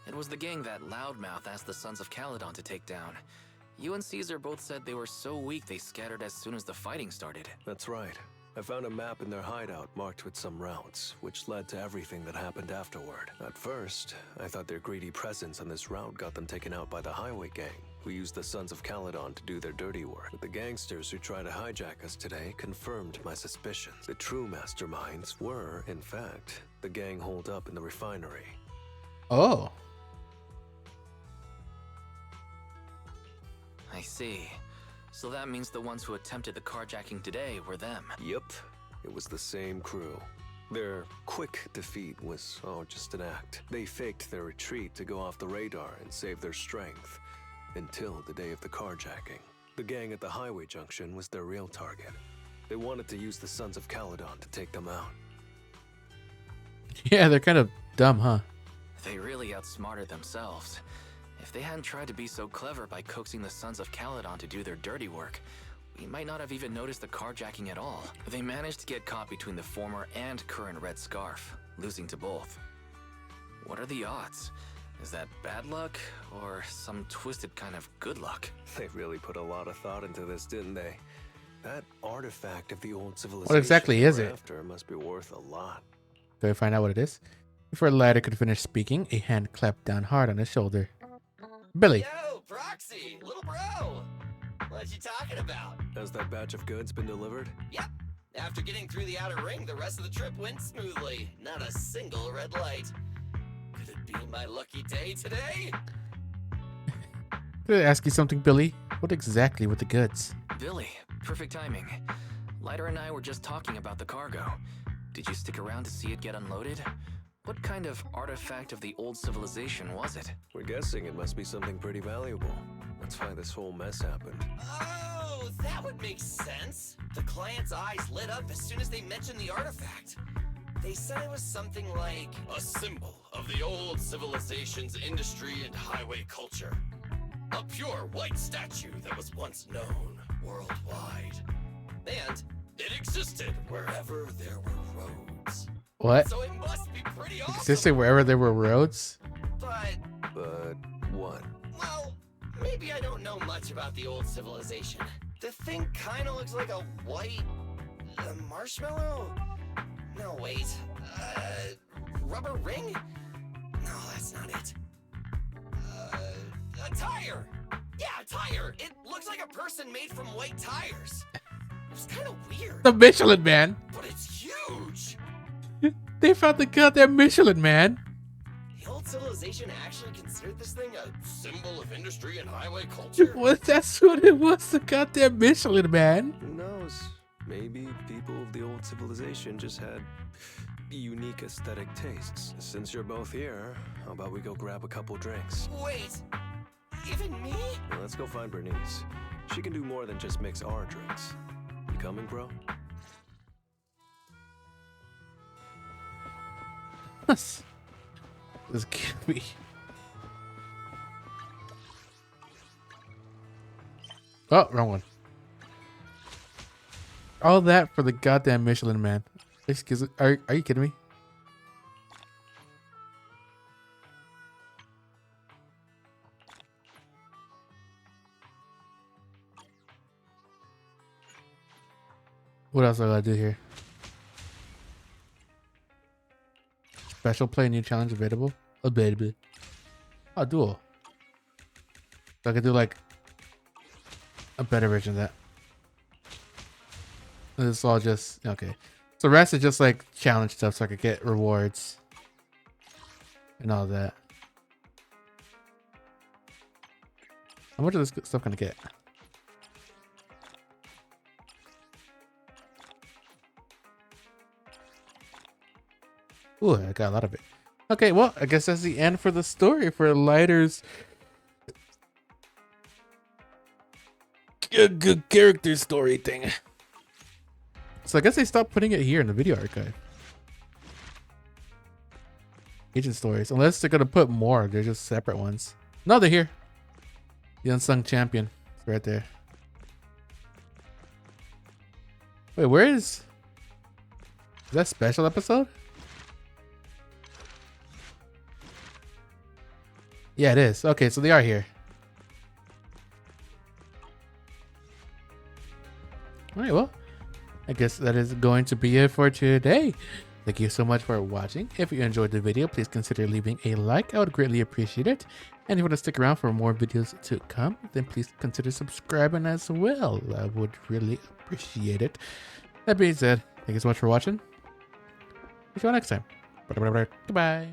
It was the gang that Loudmouth asked the Sons of Caledon to take down. You and Caesar both said they were so weak they scattered as soon as the fighting started. That's right. I found a map in their hideout marked with some routes, which led to everything that happened afterward. At first, I thought their greedy presence on this route got them taken out by the highway gang, who used the Sons of Caledon to do their dirty work. But the gangsters who tried to hijack us today confirmed my suspicions. The true masterminds were, in fact, the gang holed up in the refinery. Oh. I see. So that means the ones who attempted the carjacking today were them. Yep, it was the same crew. Their quick defeat was, just an act. They faked their retreat to go off the radar and save their strength. Until the day of the carjacking. The gang at the highway junction was their real target. They wanted to use the Sons of Caledon to take them out. Yeah, they're kind of dumb, huh? They really outsmarted themselves. If they hadn't tried to be so clever by coaxing the Sons of Caledon to do their dirty work, we might not have even noticed the carjacking at all. They managed to get caught between the former and current Red Scarf, losing to both. What are the odds? Is that bad luck, or some twisted kind of good luck? They really put a lot of thought into this, didn't they? That artifact of the old civilization. What exactly is it? After must be worth a lot. Do I find out what it is? Before the latter could finish speaking, a hand clapped down hard on his shoulder. Billy. Yo, Proxy, little bro. What you talking about? Has that batch of goods been delivered? Yep. After getting through the outer ring, the rest of the trip went smoothly. Not a single red light. Could it be my lucky day today? Could I ask you something, Billy? What exactly were the goods? Billy, perfect timing. Lighter and I were just talking about the cargo. Did you stick around to see it get unloaded? What kind of artifact of the old civilization was it? We're guessing it must be something pretty valuable. That's why this whole mess happened. Oh, that would make sense. The client's eyes lit up as soon as they mentioned the artifact. They said it was something like a symbol of the old civilization's industry and highway culture. A pure white statue that was once known worldwide. And It existed wherever there were roads. What? So it must be pretty awesome. Existing wherever there were roads? But what? well, maybe I don't know much about the old civilization. The thing kind of looks like a white marshmallow. No, wait. Rubber ring? No, that's not it. A tire. Yeah, a tire. It looks like a person made from white tires. It's kind of weird. The Michelin Man. But it's huge. They found the goddamn Michelin Man. The old civilization actually considered this thing a symbol of industry and highway culture. What? That's what it was. The goddamn Michelin Man. Who knows? Maybe people of the old civilization just had unique aesthetic tastes. Since you're both here, how about we go grab a couple drinks? Wait, even me? Well, let's go find Bernice. She can do more than just mix our drinks. You coming, bro? This can't be. Oh, wrong one. All that for the goddamn Michelin Man. Excuse me. Are you kidding me? What else I gotta do here? Special play, new challenge available. Available. Oh, duel. So I could do like a better version of that. This is all just okay. So the rest is just like challenge stuff, so I could get rewards and all that. How much of this stuff can I get? Ooh, I got a lot of it. Okay, well, I guess that's the end for the story for Lighter's good character story thing. So I guess they stopped putting it here in the video archive. Agent stories. Unless they're gonna put more. They're just separate ones. No, they're here. The Unsung Champion. It's right there. Wait, where is that special episode? Yeah, it is. Okay, so they are here. Alright, well, I guess that is going to be it for today. Thank you so much for watching. If you enjoyed the video, please consider leaving a like. I would greatly appreciate it. And if you want to stick around for more videos to come, then please consider subscribing as well. I would really appreciate it. That being said, thank you so much for watching. See you all next time. Goodbye.